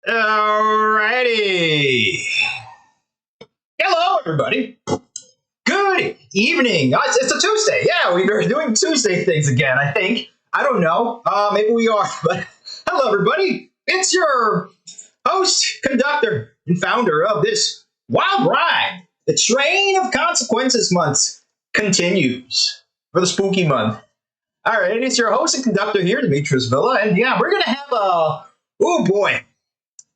Alrighty. Hello, everybody. Good evening. It's a Tuesday. Yeah, we're doing Tuesday things again, I think. I don't know. Maybe we are. But hello, everybody. It's your host, conductor, and founder of this wild ride. The Train of Consequences month continues for the spooky month. All right, it's your host and conductor here, Demetrius Villa. And yeah, we're going to have a... Oh, boy.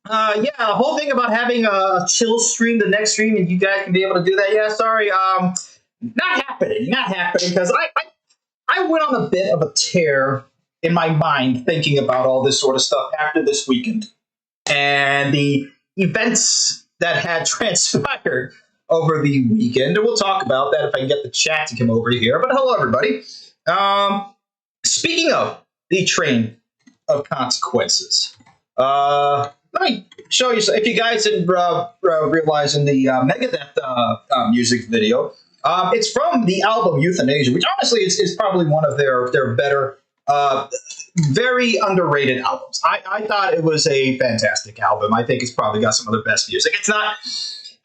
The whole thing about having a chill stream, the next stream, and you guys can be able to do that. Yeah, sorry, not happening, because I went on a bit of a tear in my mind thinking about all this sort of stuff after this weekend and the events that had transpired over the weekend. And we'll talk about that if I can get the chat to come over here. But hello, everybody. Speaking of the Train of Consequences, let me show you. If you guys didn't realize in the Megadeth music video, it's from the album Euthanasia, which honestly is probably one of their better, very underrated albums. I thought it was a fantastic album. I think it's probably got some of the best music.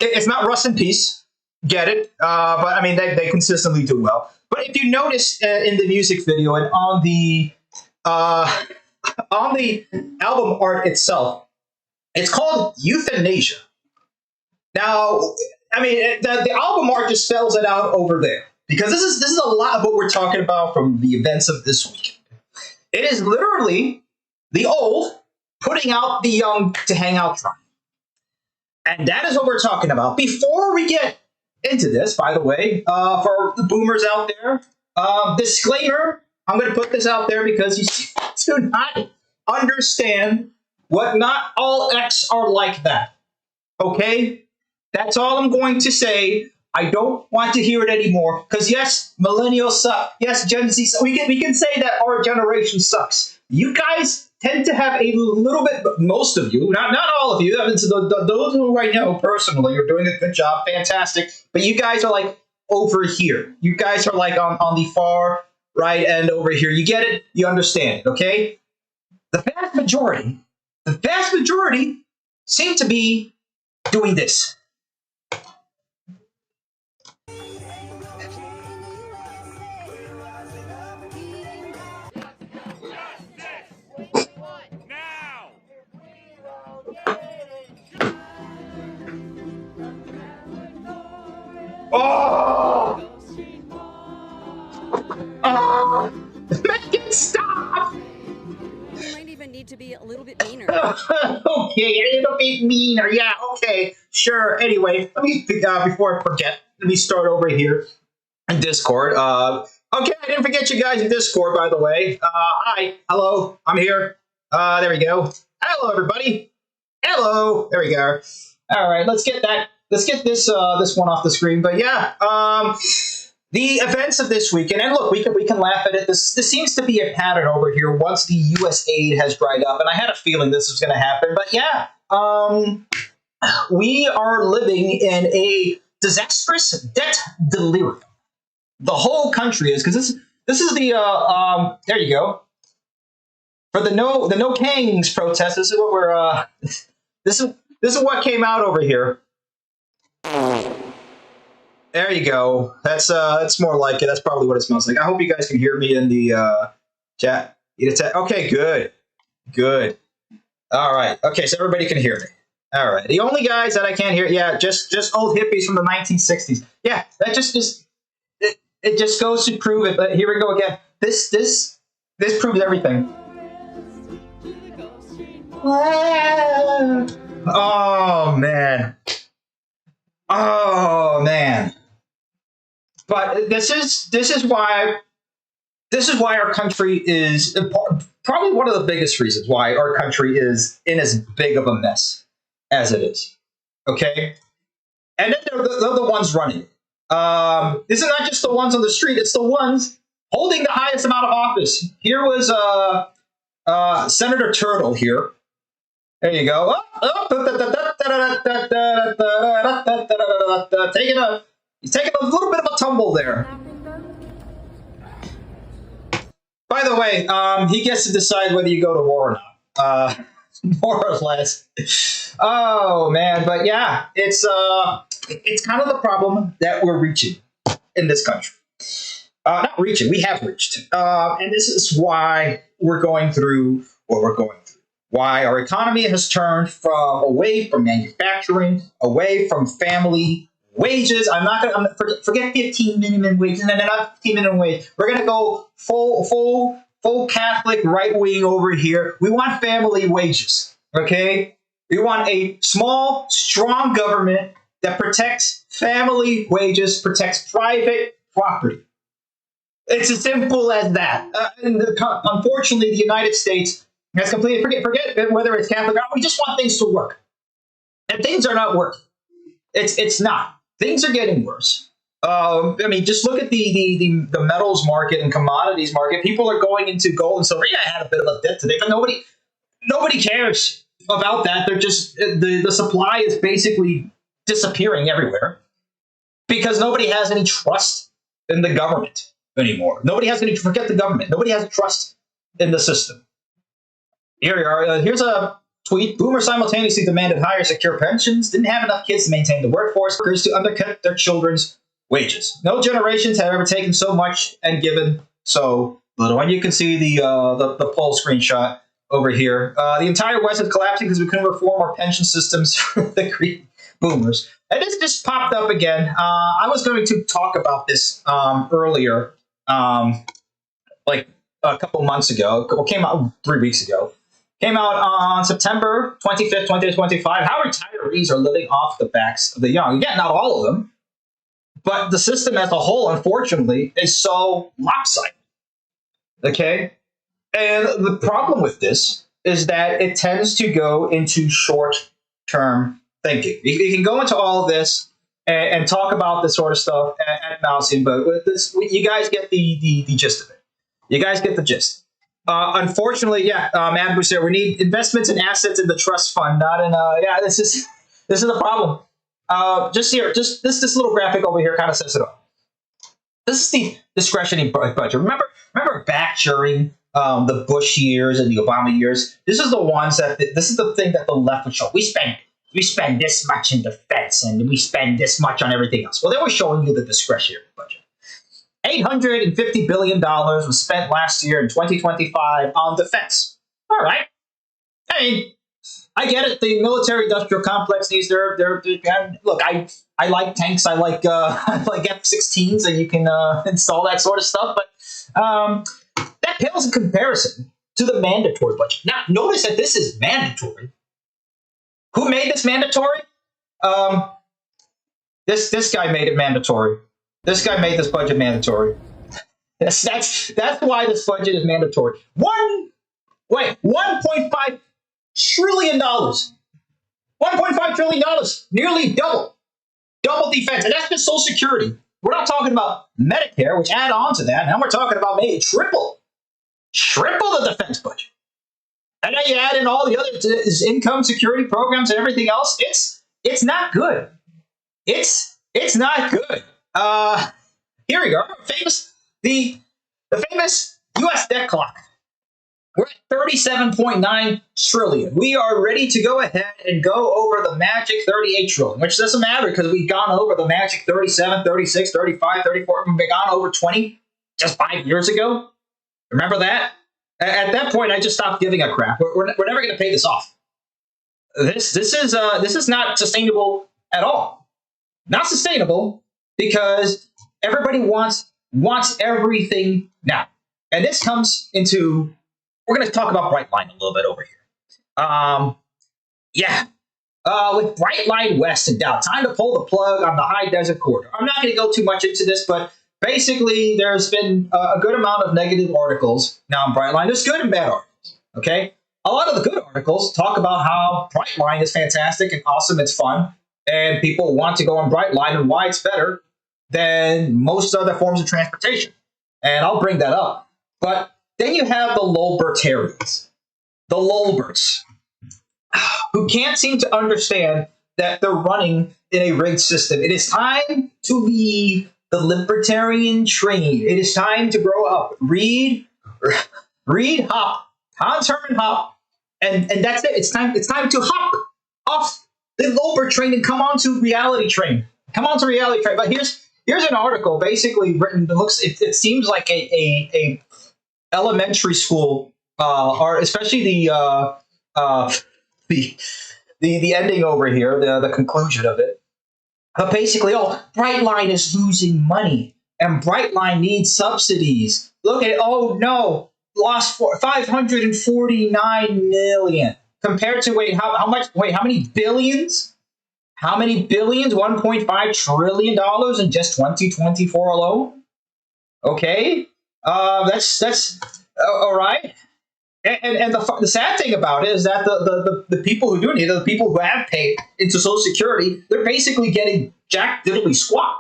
It's not Rust in Peace, get it? But I mean, they consistently do well. But if you notice in the music video and on the album art itself, it's called Euthanasia. Now, I mean, the album art just spells it out over there because this is a lot of what we're talking about from the events of this weekend. It is literally the old putting out the young to hang out dry. And that is what we're talking about. Before we get into this, by the way, for the boomers out there, disclaimer, I'm going to put this out there because you do not understand what not all X are like that. Okay? That's all I'm going to say. I don't want to hear it anymore. Because yes, millennials suck. Yes, Gen Z suck. We can say that our generation sucks. You guys tend to have a little bit, most of you, not all of you. I mean, those who I know personally are doing a good job, fantastic. But you guys are like over here. You guys are like on the far right end over here. You get it? You understand it, okay? The vast majority seem to be doing this. Oh! Make it stop! You might even need to be a little bit meaner. Okay, a little bit meaner. Yeah, okay, sure. Anyway, let me before I forget, let me start over here in Discord. Okay, I didn't forget you guys in Discord, by the way. Hi, hello, I'm here. There we go. Hello, everybody. Hello. There we go. All right, let's get this one off the screen. But yeah, the events of this weekend, and look, we can laugh at it. This seems to be a pattern over here once the U.S. aid has dried up, and I had a feeling this was going to happen. But yeah, we are living in a disastrous debt delirium. The whole country is, because this is the there you go. For the no Kangs protest, this is what we're this is what came out over here. There you go. That's more like it. That's probably what it smells like. I hope you guys can hear me in the chat. Okay, good. All right. Okay, so everybody can hear me. All right. The only guys that I can't hear, yeah, just old hippies from the 1960s. Yeah, that just it just goes to prove it. But here we go again. This proves everything. Oh man. But this is why our country is probably one of the biggest reasons why our country is in as big of a mess as it is. Okay, and then they're the ones running. This is not just the ones on the street; it's the ones holding the highest amount of office. Here was Senator Turtle here. There you go. He's taking a little bit of a tumble there. By the way, he gets to decide whether you go to war or not. more or less. Oh man, but yeah, it's kind of the problem that we're reaching in this country. Not reaching, we have reached, and this is why we're going through what we're going through. Why our economy has turned from away from manufacturing, away from family wages. I'm not going to forget 15 minimum wage, and then not 15 minimum wage. We're going to go full Catholic right wing over here. We want family wages. Okay, we want a small, strong government that protects family wages, protects private property. It's as simple as that. Unfortunately, the United States has completely forget whether it's Catholic or not. We just want things to work, and things are not working. It's not. Things are getting worse. I mean, just look at the metals market and commodities market. People are going into gold and silver. Yeah, I had a bit of a dip today, but nobody cares about that. They're just the supply is basically disappearing everywhere because nobody has any trust in the government anymore. Nobody has any, forget the government. Nobody has trust in the system. Here we are. Here's a tweet. Boomers simultaneously demanded higher secure pensions, didn't have enough kids to maintain the workforce, workers to undercut their children's wages. No generations have ever taken so much and given so little. And you can see the poll screenshot over here. The entire West is collapsing because we couldn't reform our pension systems for the Greek boomers. And this just popped up again. I was going to talk about this earlier, like a couple months ago. It came out 3 weeks ago. Came out on September 25th, 2025. How retirees are living off the backs of the young. Again, not all of them, but the system as a whole, unfortunately, is so lopsided. Okay? And the problem with this is that it tends to go into short-term thinking. You can go into all of this and talk about this sort of stuff ad nauseum, but with this, you guys get the gist of it. You guys get the gist. Unfortunately, Andrew said we need investments and assets in the trust fund, not in this is the problem. Just here, just this little graphic over here kind of says it all. This is the discretionary budget. Remember back during the Bush years and the Obama years. This is the ones this is the thing that the left would show. We spend this much in defense and we spend this much on everything else. Well, they were showing you the discretionary budget. $850 billion was spent last year in 2025 on defense. All right. I mean, I get it. The military-industrial complex needs their look. I like tanks. I like F-16s, and you can install that sort of stuff. But that pales in comparison to the mandatory budget. Now, notice that this is mandatory. Who made this mandatory? This guy made it mandatory. This guy made this budget mandatory. That's why this budget is mandatory. $1.5 trillion. $1.5 trillion. Nearly double defense. And that's just Social Security. We're not talking about Medicare, which add on to that. Now we're talking about maybe triple the defense budget. And then you add in all the other income security programs and everything else. It's not good. It's not good. Here we go. The famous U.S. debt clock. We're at 37.9 trillion. We are ready to go ahead and go over the magic 38 trillion, which doesn't matter because we've gone over the magic 37, 36, 35, 34. We've gone over 20 just 5 years ago. Remember that? At that point, I just stopped giving a crap. We're never going to pay this off. This is not sustainable at all. Not sustainable because everybody wants everything now. And this comes into, we're going to talk about Brightline a little bit over here. With Brightline West in doubt, time to pull the plug on the high desert corridor. I'm not going to go too much into this, but basically there's been a good amount of negative articles now on Brightline. There's good and bad articles, okay? A lot of the good articles talk about how Brightline is fantastic and awesome, it's fun, and people want to go on Brightline and why it's better than most other forms of transportation. And I'll bring that up. But then you have the Lulbertarians, the Lulberts, who can't seem to understand that they're running in a rigged system. It is time to leave the libertarian train. It is time to grow up. Read Hop, Hans Hermann Hoppe, and that's it. It's time to hop off the Loper train and come on to reality train. Come on to reality train. But here's an article basically written. It seems like a elementary school, or especially the the ending over here, the conclusion of it. But basically, Brightline is losing money, and Brightline needs subsidies. Look at it. Oh no, lost 549 million compared to how much? Wait, how many billions? How many billions? 1.5 trillion dollars in just 2024 alone. Okay, that's all right. And the sad thing about it is that the people who do need it, the people who have paid into Social Security, they're basically getting jack diddly squat.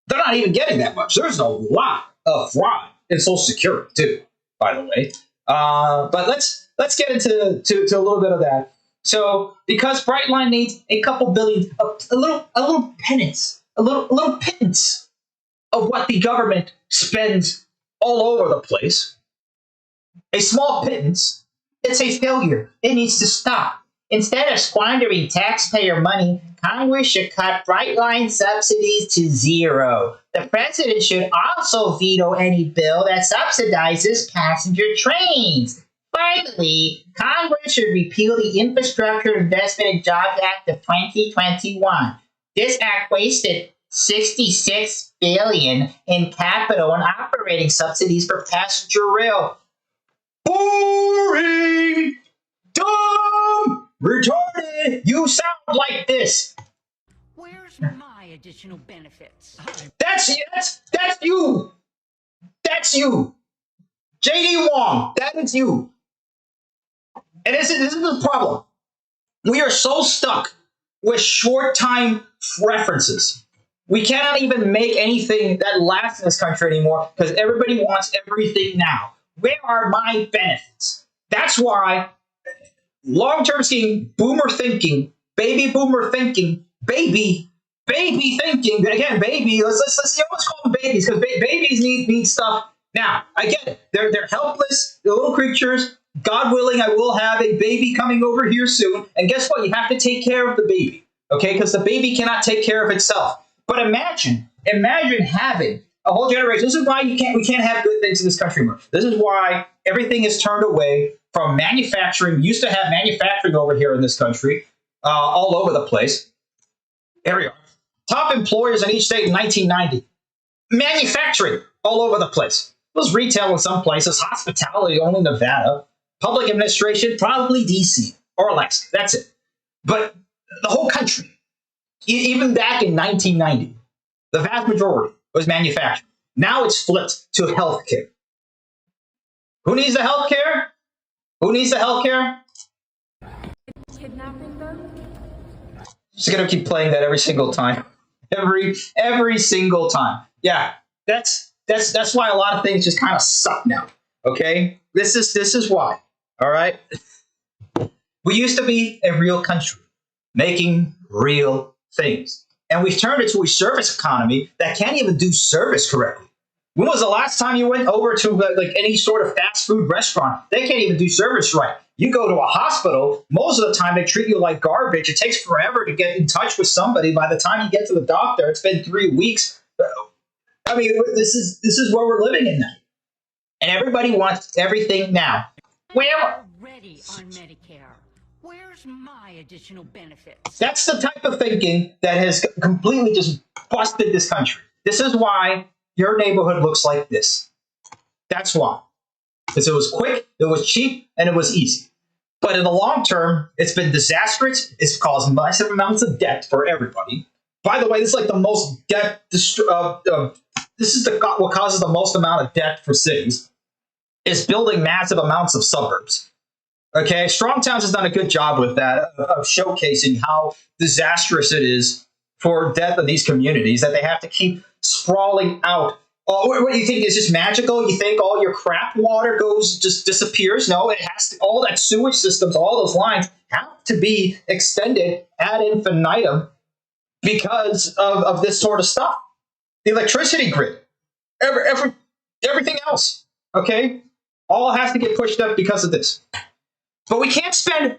They're not even getting that much. There's a lot of fraud in Social Security too, by the way. But let's get into a little bit of that. So because Brightline needs a couple billion, a little penance, a little pittance of what the government spends all over the place. A small pittance, it's a failure. It needs to stop. Instead of squandering taxpayer money, Congress should cut Brightline subsidies to zero. The president should also veto any bill that subsidizes passenger trains. Finally, Congress should repeal the Infrastructure Investment and Jobs Act of 2021. This act wasted $66 billion in capital and operating subsidies for passenger rail. Boring, dumb, retarded. You sound like this. Where's my additional benefits? That's you. That's you. JD Wong, that is you. And this is the problem. We are so stuck with short time references. We cannot even make anything that lasts in this country anymore because everybody wants everything now. Where are my benefits? That's why long-term scheme, boomer thinking, baby boomer thinking, baby thinking. Again, baby. Let's always call them babies because babies need stuff now. I get it. They're helpless. They're little creatures. God willing, I will have a baby coming over here soon. And guess what? You have to take care of the baby, okay? Because the baby cannot take care of itself. But imagine having a whole generation. This is why we can't have good things in this country anymore. This is why everything is turned away from manufacturing. We used to have manufacturing over here in this country, all over the place. Here we are. Top employers in each state in 1990. Manufacturing all over the place. It was retail in some places, hospitality only Nevada, public administration probably DC or Alaska. That's it. But the whole country, even back in 1990, the vast majority was manufacturing. Now it's flipped to healthcare. Who needs the healthcare? Who needs the healthcare? Kidnapping them? Just gonna keep playing that every single time. Every single time. Yeah, that's why a lot of things just kind of suck now. Okay? This is why. All right? We used to be a real country making real things. And we've turned it to a service economy that can't even do service correctly. When was the last time you went over to like any sort of fast food restaurant? They can't even do service right. You go to a hospital, most of the time they treat you like garbage. It takes forever to get in touch with somebody. By the time you get to the doctor, it's been 3 weeks. I mean, this is where we're living in now. And everybody wants everything now. Well, Already on Medicare. Where's my additional benefits? that's the type of thinking that has completely just busted this country. This is why your neighborhood looks like this. That's why. Because it was quick, it was cheap, and it was easy. But in the long term, it's been disastrous. It's caused massive amounts of debt for everybody. By the way, this is like the most debt. This is what causes the most amount of debt for cities. Is building massive amounts of suburbs. Okay, Strong Towns has done a good job with that, of showcasing how disastrous it is for death of these communities that they have to keep sprawling out. Oh, what do you think is just magical? You think all your crap water just disappears? No, it has to. All that sewage systems, all those lines have to be extended ad infinitum because of this sort of stuff. The electricity grid, everything else. Okay, all has to get pushed up because of this. But we can't spend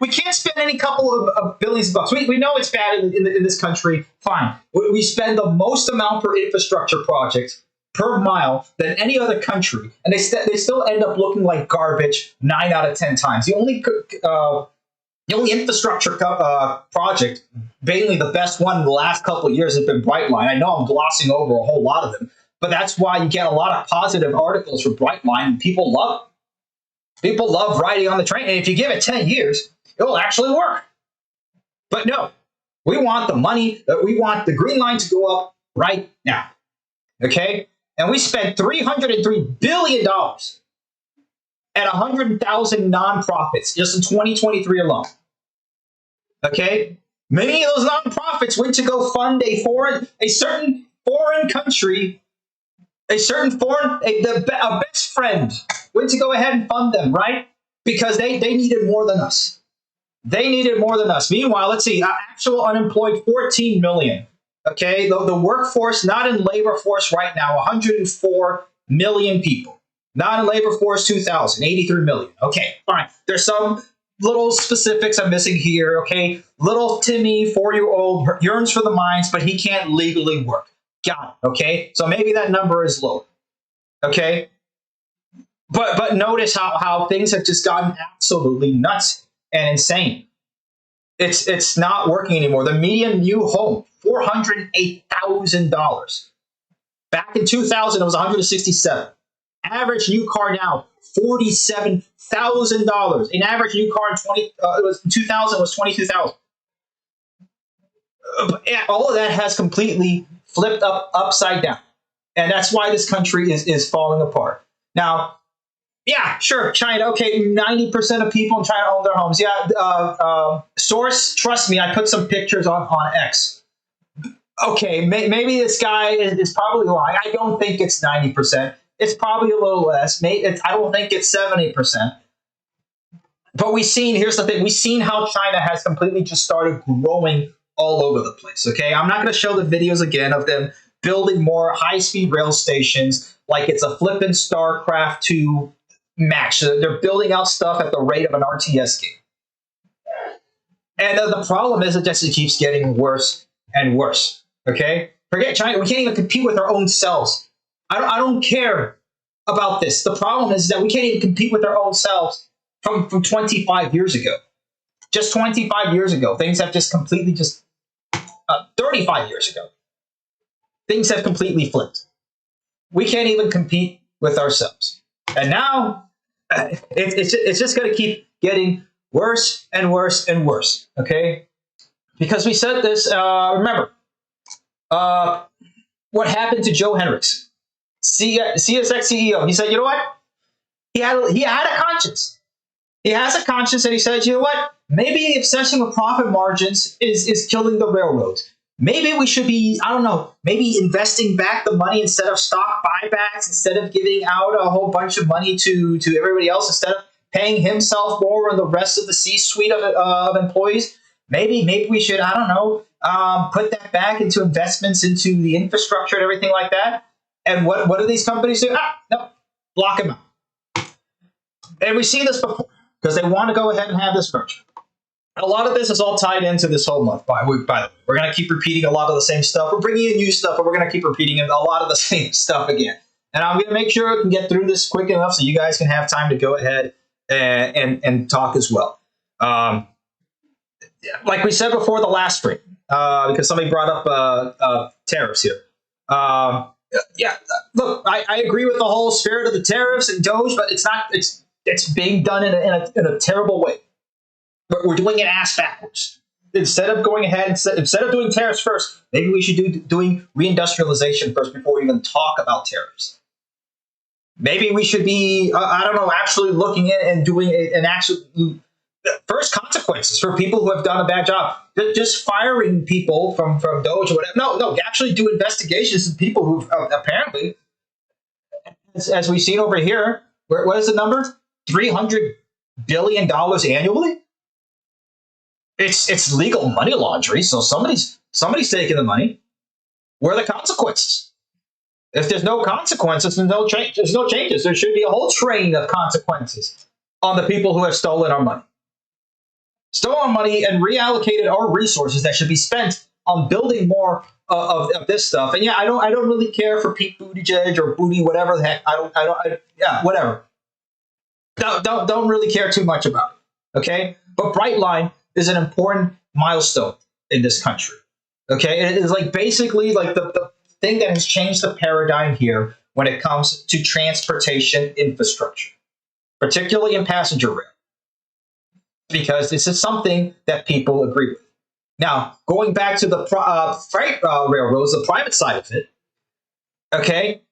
any couple of billions of bucks. We know it's bad in this country. Fine. We spend the most amount per infrastructure project per mile than any other country, and they still end up looking like garbage 9 out of 10 times. The only infrastructure project, mainly the best one in the last couple of years, has been Brightline. I know I'm glossing over a whole lot of them, but that's why you get a lot of positive articles for Brightline, and people love it. People love riding on the train, and if you give it 10 years, it'll actually work. But no, we want the money, we want the green line to go up right now. Okay? And we spent $303 billion at 100,000 nonprofits just in 2023 alone. Okay? Many of those nonprofits went to go fund a certain foreign country, a best friend went to go ahead and fund them, right? Because they needed more than us. They needed more than us. Meanwhile, let's see, actual unemployed, 14 million. Okay, the workforce, not in labor force right now, 104 million people. Not in labor force, 2,000, 83 million. Okay, fine. There's some little specifics I'm missing here, okay? Little Timmy, 4-year-old, yearns for the mines, but he can't legally work. Got it, okay? So maybe that number is low, okay? But notice how things have just gotten absolutely nuts and insane. It's not working anymore. The median new home, $408,000. Back in 2000, it was $167,000. Average new car now, $47,000. An average new car in 2000 was $22,000. All of that has completely flipped upside down, and that's why this country is falling apart. Now, yeah, sure, China. Okay, 90% of people in China own their homes. Yeah, source, trust me, I put some pictures on X. Okay, maybe this guy is probably lying. I don't think it's 90%. It's probably a little less. I don't think it's 70%. But here's the thing, we've seen how China has completely just started growing all over the place, okay? I'm not going to show the videos again of them building more high-speed rail stations like it's a flippin' StarCraft 2 match. They're building out stuff at the rate of an RTS game. And the problem is it just keeps getting worse and worse, okay? Forget China. We can't even compete with our own selves. I don't care about this. The problem is that we can't even compete with our own selves from 25 years ago. Just 25 years ago, things have just completely 35 years ago, things have completely flipped. We can't even compete with ourselves. And now it's just going to keep getting worse and worse and worse, okay? Because we said this, remember, what happened to Joe Henricks, CSX CEO? He said, you know what? He had a conscience. He has a conscience, and he said, you know what? Maybe the obsession with profit margins is killing the railroads. Maybe we should be, I don't know, maybe investing back the money instead of stock buybacks, instead of giving out a whole bunch of money to everybody else, instead of paying himself more and the rest of the C-suite of employees. Maybe we should, I don't know, put that back into investments into the infrastructure and everything like that. And what do these companies do? No, block them out. And we've seen this before because they want to go ahead and have this merger. A lot of this is all tied into this whole month. By the way, we're going to keep repeating a lot of the same stuff. We're bringing in new stuff, but we're going to keep repeating a lot of the same stuff again. And I'm going to make sure I can get through this quick enough so you guys can have time to go ahead and talk as well. Like we said before the last stream, because somebody brought up tariffs here. Look, I agree with the whole spirit of the tariffs and Doge, but it's not. It's being done in a terrible way. We're doing it ass backwards. Instead of going ahead, instead of doing tariffs first, maybe we should doing reindustrialization first before we even talk about tariffs. Maybe we should be, I don't know, actually looking at and doing an actual first consequences for people who have done a bad job. Just firing people from Doge or whatever. No, actually do investigations of people who apparently, as we've seen over here, what is the number? $300 billion annually? It's legal money laundering, so somebody's taking the money. Where are the consequences? If there's no consequences, there's no changes. There should be a whole train of consequences on the people who have stolen our money. stolen money and reallocated our resources that should be spent on building more of this stuff. And yeah, I don't really care for Pete Buttigieg or Booty, whatever the heck. Yeah, whatever. Don't really care too much about it. Okay, but Brightline is an important milestone in this country. Okay, it is like basically like the thing that has changed the paradigm here when it comes to transportation infrastructure, particularly in passenger rail, because this is something that people agree with. Now, going back to the freight railroads, the private side of it, okay,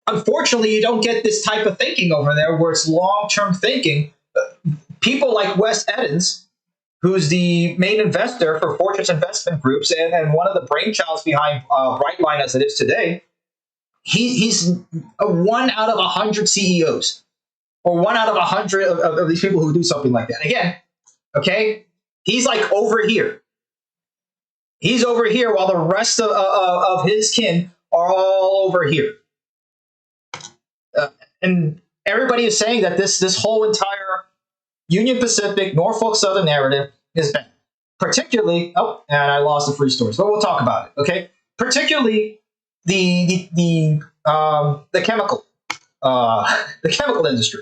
unfortunately, you don't get this type of thinking over there where it's long-term thinking. People like Wes Edens, who's the main investor for Fortress Investment Groups and one of the brainchilds behind Brightline as it is today, he's a 1 out of 100 CEOs, or 1 out of 100 of these people who do something like that. Again, okay, he's like over here. He's over here while the rest of his kin are all over here. And everybody is saying that this whole entire Union Pacific, Norfolk Southern narrative is bad. Particularly, and I lost the free stories, but we'll talk about it, okay? Particularly the chemical industry,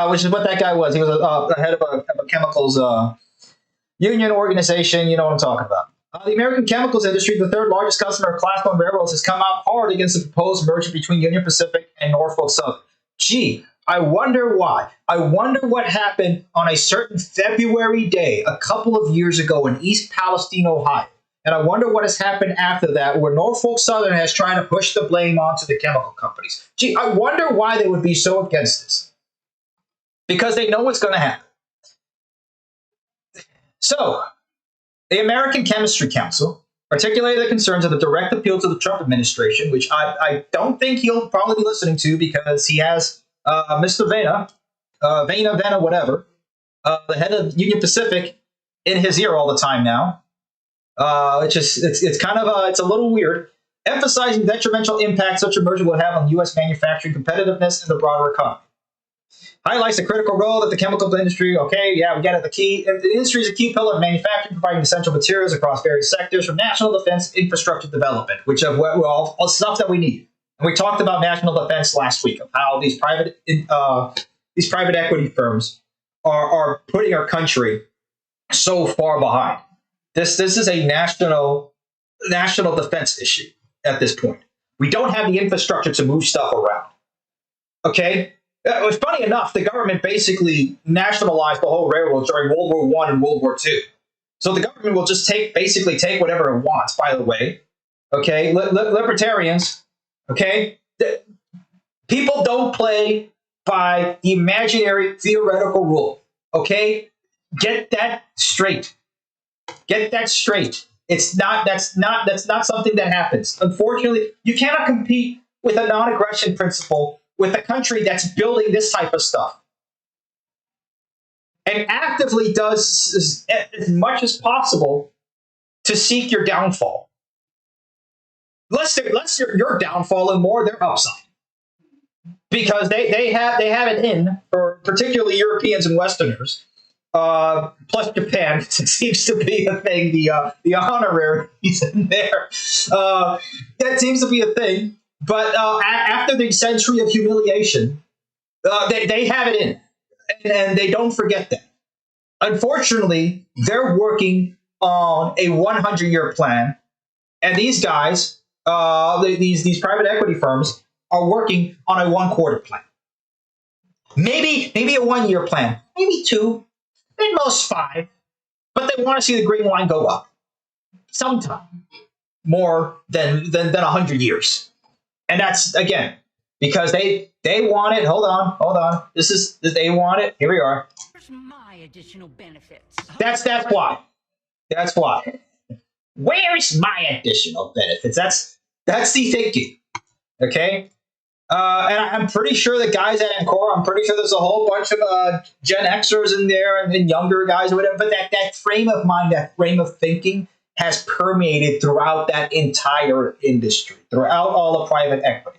which is what that guy was. He was a head of a chemicals union organization. You know what I'm talking about. The American chemicals industry, the third largest customer of Class 1 railroads, has come out hard against the proposed merger between Union Pacific and Norfolk Southern. Gee, I wonder why. I wonder what happened on a certain February day a couple of years ago in East Palestine, Ohio. And I wonder what has happened after that, where Norfolk Southern has tried to push the blame onto the chemical companies. Gee, I wonder why they would be so against this. Because they know what's going to happen. So, the American Chemistry Council articulated the concerns of the direct appeal to the Trump administration, which I don't think he'll probably be listening to because he has Mr. Vena, whatever, the head of Union Pacific, in his ear all the time now. It's kind of it's a little weird, emphasizing detrimental impact such a merger would have on U.S. manufacturing competitiveness and the broader economy. Highlights the critical role that the chemical industry, okay, yeah, we get it. The industry is a key pillar of manufacturing, providing essential materials across various sectors, from national defense, infrastructure development, which are all stuff that we need. And we talked about national defense last week, of how these private equity firms are putting our country so far behind. This is a national defense issue at this point. We don't have the infrastructure to move stuff around. Okay? It was funny enough, the government basically nationalized the whole railroads during World War I and World War II. So the government will just take whatever it wants, by the way. Okay? Libertarians, okay? People don't play by the imaginary theoretical rule. Okay? Get that straight. Get that straight. That's not something that happens. Unfortunately, you cannot compete with a non-aggression principle with a country that's building this type of stuff and actively does as much as possible to seek your downfall. Less your downfall and more their upside, because they have it in for particularly Europeans and Westerners. Plus Japan seems to be a thing. The honoraries in there, that seems to be a thing. But after the century of humiliation, they have it in, and they don't forget that. Unfortunately, they're working on a 100-year plan, and these guys, these private equity firms, are working on a 1/4 plan. Maybe a 1-year plan, maybe 2, at most 5, but they want to see the green line go up sometime more than 100 years. And that's, again, because they want it. Hold on. They want it. Here we are. Where's my additional benefits? That's why. That's why. Where's my additional benefits? That's the thinking. Okay? And I'm pretty sure the guys at Encore, I'm pretty sure there's a whole bunch of Gen Xers in there and younger guys or whatever, but that frame of mind, that frame of thinking has permeated throughout that entire industry, throughout all of private equity.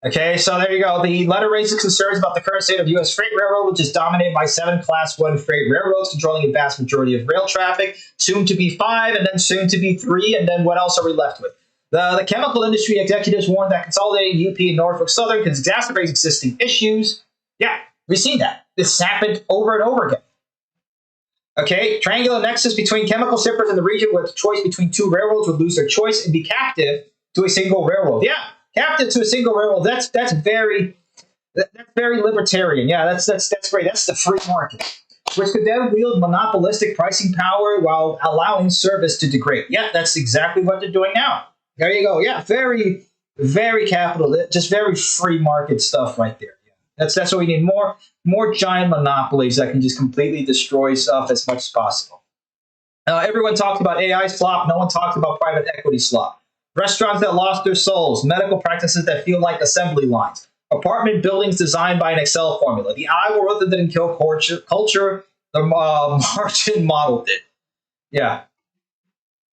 Okay, so there you go. The letter raises concerns about the current state of U.S. freight railroad, which is dominated by 7 Class 1 freight railroads controlling a vast majority of rail traffic, soon to be 5, and then soon to be 3, and then what else are we left with? The chemical industry executives warned that consolidating UP and Norfolk Southern could exacerbate existing issues. Yeah, we've seen that. This happened over and over again. Okay, triangular nexus between chemical shippers in the region with choice between 2 railroads would lose their choice and be captive to a single railroad. Yeah, captive to a single railroad. That's very libertarian. Yeah, that's great. That's the free market, which could then wield monopolistic pricing power while allowing service to degrade. Yeah, that's exactly what they're doing now. There you go. Yeah, very capital, just very free market stuff right there. Yeah. That's what we need. More giant monopolies that can just completely destroy stuff as much as possible. Everyone talked about AI slop. No one talked about private equity slop. Restaurants that lost their souls. Medical practices that feel like assembly lines. Apartment buildings designed by an Excel formula. The algorithm didn't kill culture. The Martian model did. Yeah.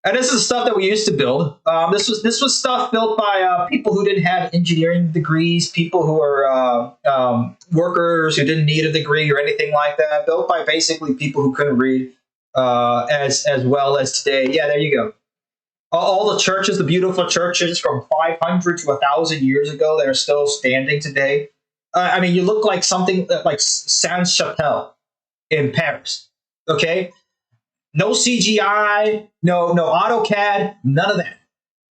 And this is stuff that we used to build. This was stuff built by people who didn't have engineering degrees, people who were workers who didn't need a degree or anything like that. Built by basically people who couldn't read as well as today. Yeah, there you go. All the churches, the beautiful churches from 500 to 1,000 years ago, that are still standing today. I mean, you look like something like Saint-Chapelle in Paris. Okay. No CGI, no AutoCAD, none of that.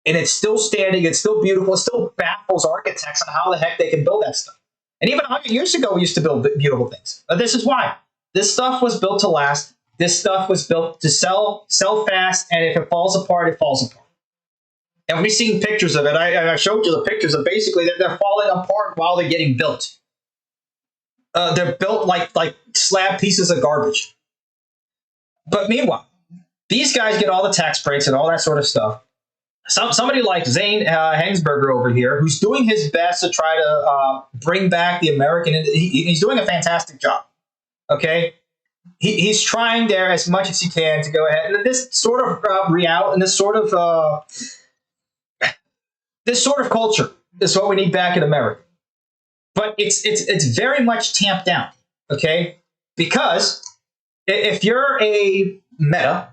And it's still standing, it's still beautiful, it still baffles architects on how the heck they can build that stuff. And even 100 years ago, we used to build beautiful things. But this is why. This stuff was built to last. This stuff was built to sell fast, and if it falls apart, it falls apart. And we've seen pictures of it. I showed you the pictures of basically they're falling apart while they're getting built. They're built like slab pieces of garbage. But meanwhile, these guys get all the tax breaks and all that sort of stuff. Somebody like Zane Hangsberger over here, who's doing his best to try to bring back the American. He's doing a fantastic job. Okay, he's trying there as much as he can to go ahead. And this sort of reality and this sort of culture is what we need back in America. But it's very much tamped down. Okay, because if you're a Meta,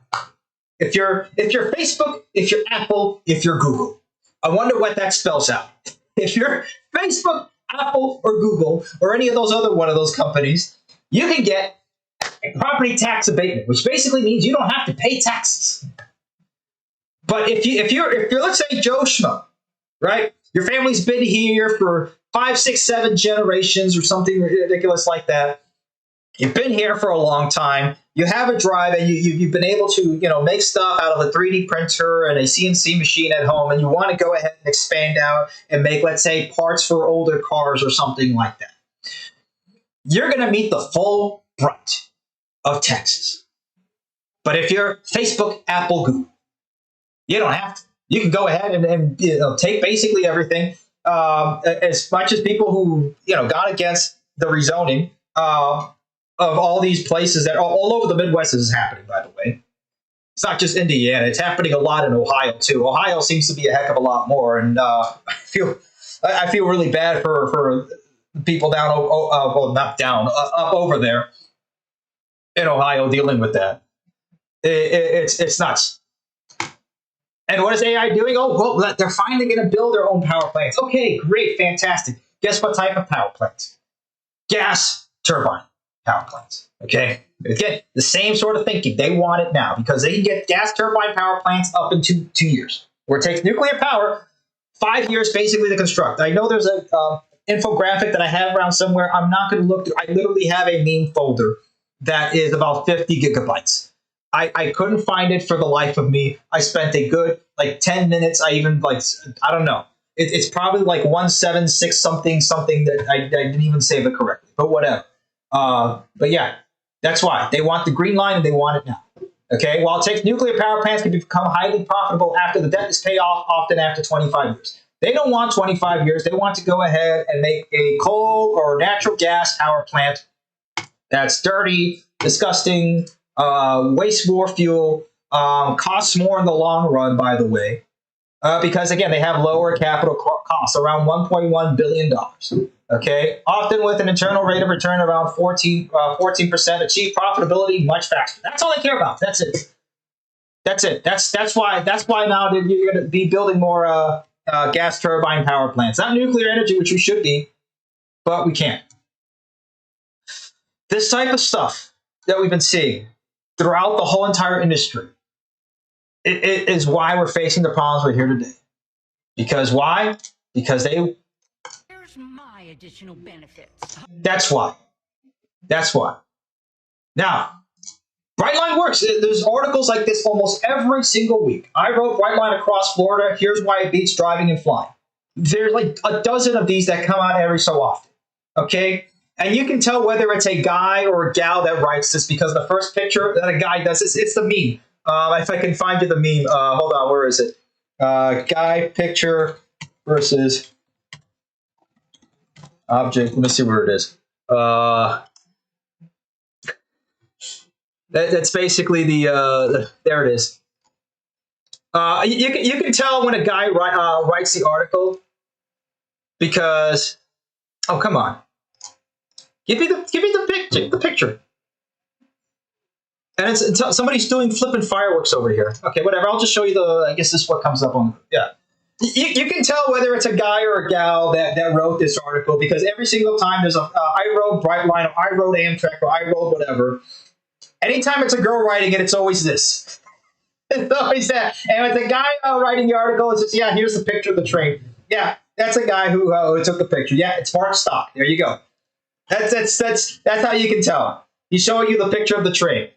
if you're Facebook, if you're Apple, if you're Google, I wonder what that spells out. If you're Facebook, Apple, or Google, or any of those other one of those companies, you can get a property tax abatement, which basically means you don't have to pay taxes. But if you're let's say Joe Schmo, right? Your family's been here for 5, 6, 7 generations or something ridiculous like that. You've been here for a long time. You have a drive, and you've been able to make stuff out of a 3D printer and a CNC machine at home, and you want to go ahead and expand out and make, let's say, parts for older cars or something like that. You're going to meet the full brunt of taxes. But if you're Facebook, Apple, Google, you don't have to. You can go ahead and take basically everything. As much as people who got against the rezoning of all these places that all over the Midwest is happening, by the way. It's not just Indiana. It's happening a lot in Ohio, too. Ohio seems to be a heck of a lot more. And I feel really bad for people down, up over there in Ohio dealing with that. It's nuts. And what is AI doing? Oh, well, they're finally going to build their own power plants. Okay, great, fantastic. Guess what type of power plants? Gas turbine power plants. Okay, again, the same sort of thinking. They want it now because they can get gas turbine power plants up in 2 years. Where it takes nuclear power 5 years basically to construct. I know there's a infographic that I have around somewhere. I'm not going to look through. I literally have a meme folder that is about 50 gigabytes. I couldn't find it for the life of me. I spent a good 10 minutes. I don't know. It's probably 176 something that I didn't even save it correctly, but whatever. But yeah, that's why they want the green line and they want it now. Okay. While it takes nuclear power plants to become highly profitable after the debt is paid off, often after 25 years. They don't want 25 years. They want to go ahead and make a coal or natural gas power plant that's dirty, disgusting, wastes more fuel, costs more in the long run, by the way. because again, they have lower capital costs, around $1.1 billion. Okay, often with an internal rate of return around 14%, achieve profitability much faster. That's all they care about. That's it. That's it. That's why now you're going to be building more gas turbine power plants, not nuclear energy, which we should be, but we can't. This type of stuff that we've been seeing throughout the whole entire industry, it is why we're facing the problems we're here today. Because why? Because they. Where's my additional benefits? That's why. That's why. Now, Brightline works. There's articles like this almost every single week. I wrote Brightline across Florida. Here's why it beats driving and flying. There's like a dozen of these that come out every so often. Okay? And you can tell whether it's a guy or a gal that writes this because the first picture that a guy does, it's the meme. If I can find you the meme, hold on, where is it? Guy picture versus object. Let me see where it is. That's basically the there it is. You can tell when a guy writes the article because oh come on, give me the picture. And it's somebody's doing flipping fireworks over here. Okay, whatever. I'll just show you the. I guess this is what comes up on. Yeah, you can tell whether it's a guy or a gal that wrote this article because every single time there's a I wrote Brightline, or I wrote Amtrak, or I wrote whatever. Anytime it's a girl writing it, it's always this. It's always that. And it's a guy writing the article. It's just yeah. Here's the picture of the train. Yeah, that's a guy who took the picture. Yeah, it's Mark Stock. There you go. That's how you can tell. He's showing you the picture of the train.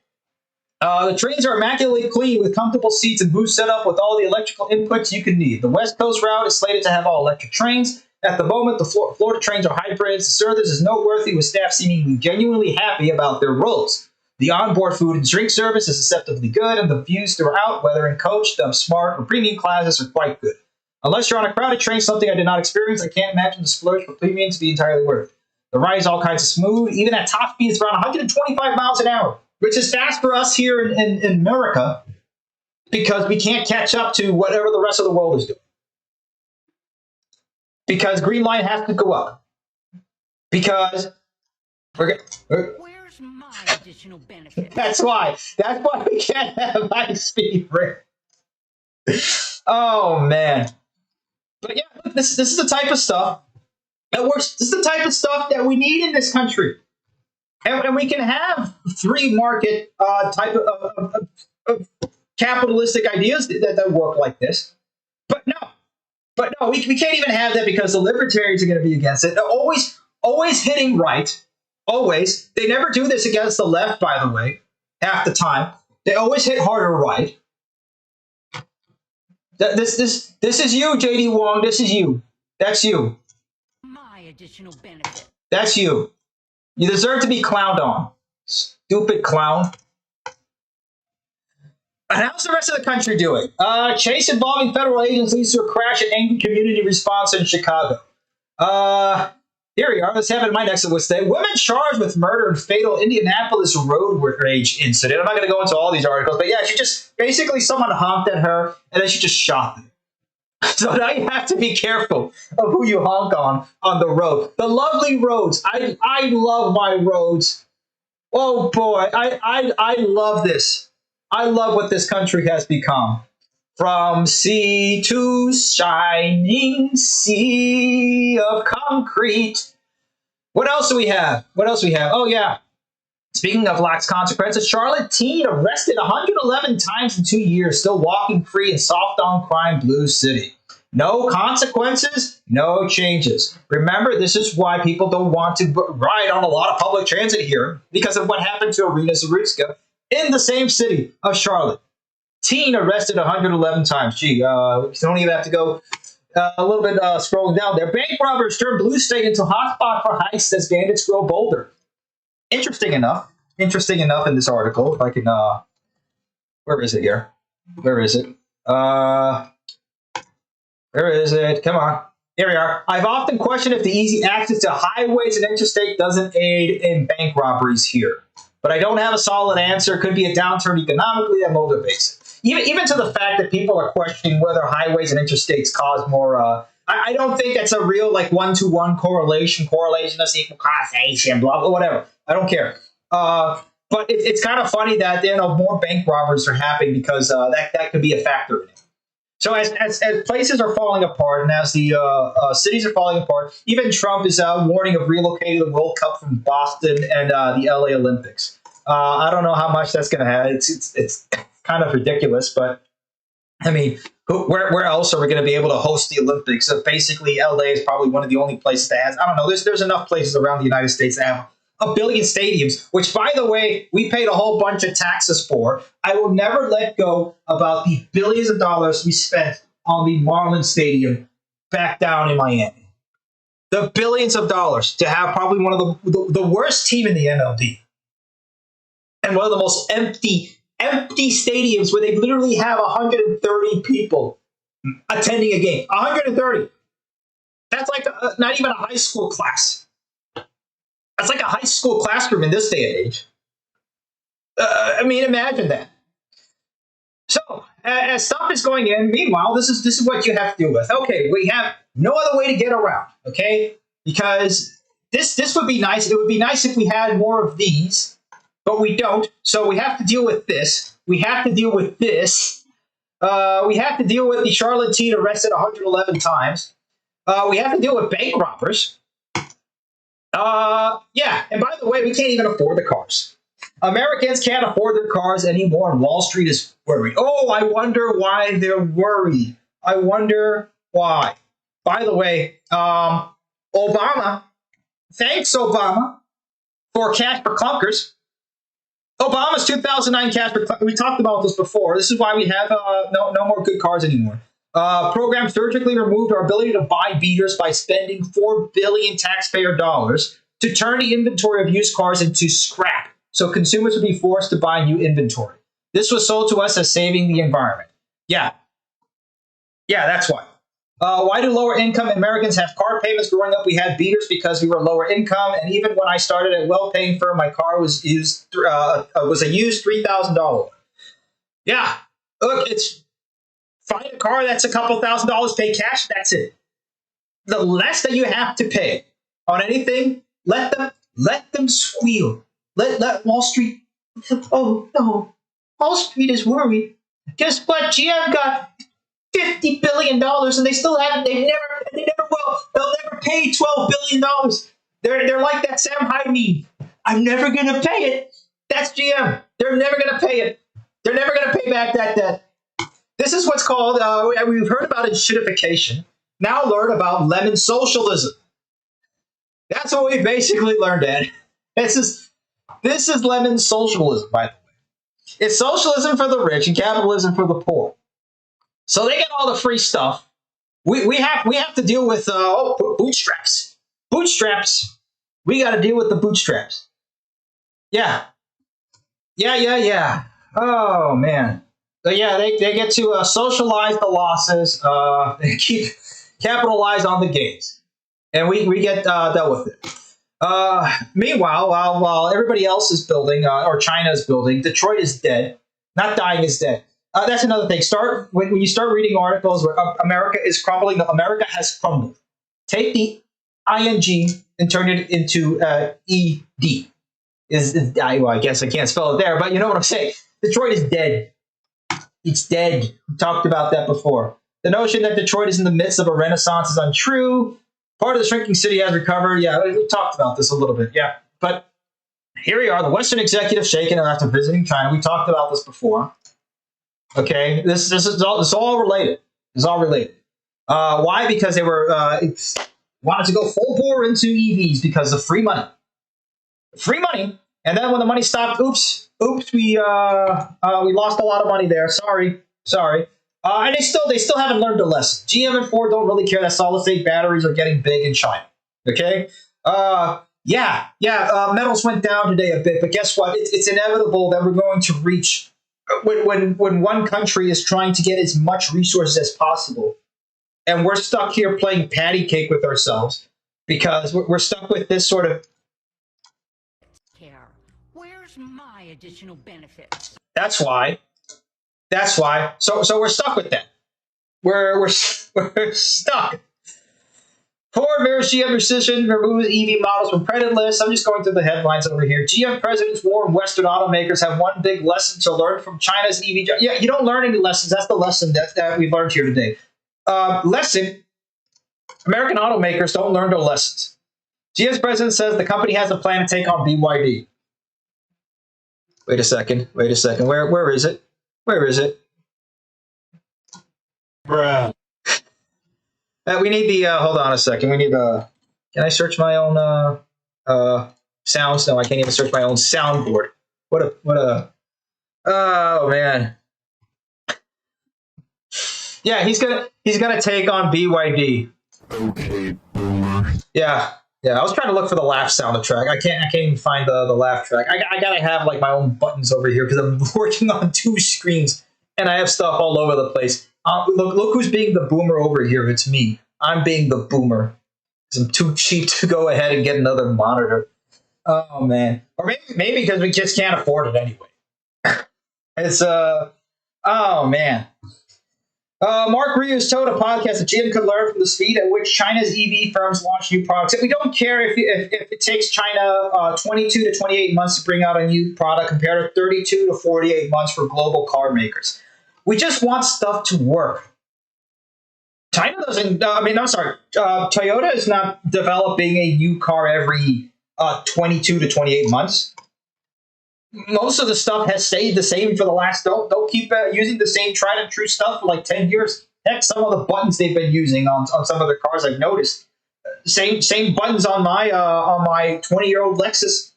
The trains are immaculately clean with comfortable seats and booths set up with all the electrical inputs you can need. The West Coast route is slated to have all electric trains. At the moment, the Florida trains are hybrids. The service is noteworthy with staff seemingly genuinely happy about their roles. The onboard food and drink service is deceptively good, and the views throughout, whether in coach, dumb smart, or premium classes, are quite good. Unless you're on a crowded train, something I did not experience, I can't imagine the splurge for premium to be entirely worth it. The ride is all kinds of smooth, even at top speeds around 125 miles an hour. Which is fast for us here in America because we can't catch up to whatever the rest of the world is doing. Because Green Line has to go up. Because Where's my additional benefit? That's why we can't have high speed rail. Oh man. But yeah, look, this is the type of stuff that works. This is the type of stuff that we need in this country. And we can have free market type of capitalistic ideas that work like this. But no, we can't even have that because the libertarians are going to be against it. They're always hitting right. Always. They never do this against the left, by the way, half the time. They always hit harder right. This is you, J.D. Wong. This is you. That's you. My additional benefit. That's you. You deserve to be clowned on. Stupid clown. And how's the rest of the country doing? Chase involving federal agents leads to a crash and angry community response in Chicago. Here we are. Let's have it in my next list today. Women charged with murder in fatal Indianapolis road rage incident. I'm not going to go into all these articles, but yeah, basically someone honked at her and then she just shot them. So now you have to be careful of who you honk on the road. The lovely roads. I love my roads. Oh boy, I love this. I love what this country has become. From sea to shining sea of concrete. What else do we have? Oh yeah. Speaking of lax consequences, Charlotte teen arrested 111 times in 2 years, still walking free in soft on crime blue city. No consequences, no changes. Remember, this is why people don't want to ride on a lot of public transit here, because of what happened to Irina Zarutska in the same city of Charlotte. Teen arrested 111 times. Gee, you don't even have to go a little bit scrolling down there. Bank robbers turned blue state into hotspot for heists as bandits grow bolder. Interesting enough in this article, if I can, where is it here? Where is it? Come on. Here we are. I've often questioned if the easy access to highways and interstate doesn't aid in bank robberies here. But I don't have a solid answer. Could be a downturn economically that motivates it. even to the fact that people are questioning whether highways and interstates cause more. I don't think that's a real like 1-to-1 correlation. Correlation doesn't equal causation. Blah blah whatever. I don't care. But it's kind of funny that more bank robbers are happening because that could be a factor in it. So as places are falling apart and as the cities are falling apart, even Trump is warning of relocating the World Cup from Boston and the LA Olympics. I don't know how much that's going to have. It's kind of ridiculous, but I mean, where else are we going to be able to host the Olympics? So basically, LA is probably one of the only places that has. I don't know. There's enough places around the United States that have a billion stadiums, which, by the way, we paid a whole bunch of taxes for. I will never let go about the billions of dollars we spent on the Marlins Stadium back down in Miami. The billions of dollars to have probably one of the worst team in the MLB and one of the most empty stadiums where they literally have 130 people attending a game. 130. That's like not even a high school class. That's like a high school classroom in this day and age. I mean, imagine that. So, as stuff is going in, meanwhile, this is what you have to deal with. Okay, we have no other way to get around, okay? Because this would be nice. It would be nice if we had more of these, but we don't. So we have to deal with this. We have to deal with this. We have to deal with the Charlotte teen arrested 111 times. We have to deal with bank robbers. Yeah, and by the way, we can't even afford the cars. Americans can't afford their cars anymore, and Wall Street is worried. Oh, I wonder why they're worried. I wonder why. By the way, Obama, thanks, Obama, for cash for clunkers. Obama's 2009 cash for clunkers. We talked about this before. This is why we have no more good cars anymore. Program surgically removed our ability to buy beaters by spending $4 billion taxpayer dollars to turn the inventory of used cars into scrap, so consumers would be forced to buy new inventory. This was sold to us as saving the environment. Yeah, that's why. Why do lower income Americans have car payments? Growing up, we had beaters because we were lower income, and even when I started at a well-paying firm, my car was a used $3,000. Yeah, look, it's find a car that's a couple $1,000s, pay cash, that's it. The less that you have to pay on anything, let them squeal. Let Wall Street. Oh no, Wall Street is worried. Guess what? GM got $50 billion, and they still haven't. They'll never pay $12 billion. They're like that Sam Hyde meme. I'm never gonna pay it. That's GM. They're never gonna pay it. They're never gonna pay back that debt. This is what's called, we've heard about it, shittification. Now learn about lemon socialism. That's what we basically learned, Ed. This is lemon socialism, by the way. It's socialism for the rich and capitalism for the poor. So they get all the free stuff. We have to deal with bootstraps. Bootstraps. We got to deal with the bootstraps. Yeah. Oh, man. So yeah, they get to socialize the losses, they capitalize on the gains, and we get dealt with it. Meanwhile, while everybody else is building, or China is building, Detroit is dead. Not dying, is dead. That's another thing. When you start reading articles where America is crumbling. America has crumbled. Take the ing and turn it into ed. I guess I can't spell it there, but you know what I'm saying. Detroit is dead. It's dead. We talked about that before. The notion that Detroit is in the midst of a renaissance is untrue. Part of the shrinking city has recovered. Yeah, we talked about this a little bit. Yeah, but here we are. The Western executive shaken after visiting China. We talked about this before. Okay, this is all related. It's all related. Why? Because they were wanted to go full bore into EVs because of free money. Free money. And then when the money stopped, oops, we lost a lot of money there. Sorry. And they still haven't learned a lesson. GM and Ford don't really care that solid state batteries are getting big in China. Okay. Metals went down today a bit, but guess what? It's inevitable that we're going to reach when one country is trying to get as much resources as possible, and we're stuck here playing patty cake with ourselves because we're stuck with this sort of. Where's my additional benefits? That's why That's why. So we're stuck with that. We're stuck. Ford bears GM decision removes EV models from credit list. I'm just going through the headlines over here. GM presidents warn Western automakers have one big lesson to learn from China's EV. Yeah, you don't learn any lessons. That's the lesson that we've learned here today. Lesson: American automakers don't learn their lessons. GM's president says the company has a plan to take on BYD. Wait a second. Where is it? Where is it? Bruh. We need the. Hold on a second. We need the. Can I search my own sounds? No, I can't even search my own soundboard. What a. Oh man. Yeah, he's gonna take on BYD. Okay, boomer. Yeah. I was trying to look for the laugh soundtrack. I can't even find the laugh track. I gotta have like my own buttons over here because I'm working on two screens and I have stuff all over the place. Look who's being the boomer over here. It's me. I'm being the boomer because I'm too cheap to go ahead and get another monitor. Oh man, or maybe because we just can't afford it anyway. It's oh man. Mark Rios told a podcast that GM could learn from the speed at which China's EV firms launch new products. We don't care if it takes China 22 to 28 months to bring out a new product compared to 32 to 48 months for global car makers. We just want stuff to work. China doesn't, Toyota is not developing a new car every 22 to 28 months. Most of the stuff has stayed the same for the last. Don't keep using the same tried and true stuff for like 10 years. Heck, some of the buttons they've been using on some of their cars, I've noticed. Same buttons on my 20-year-old Lexus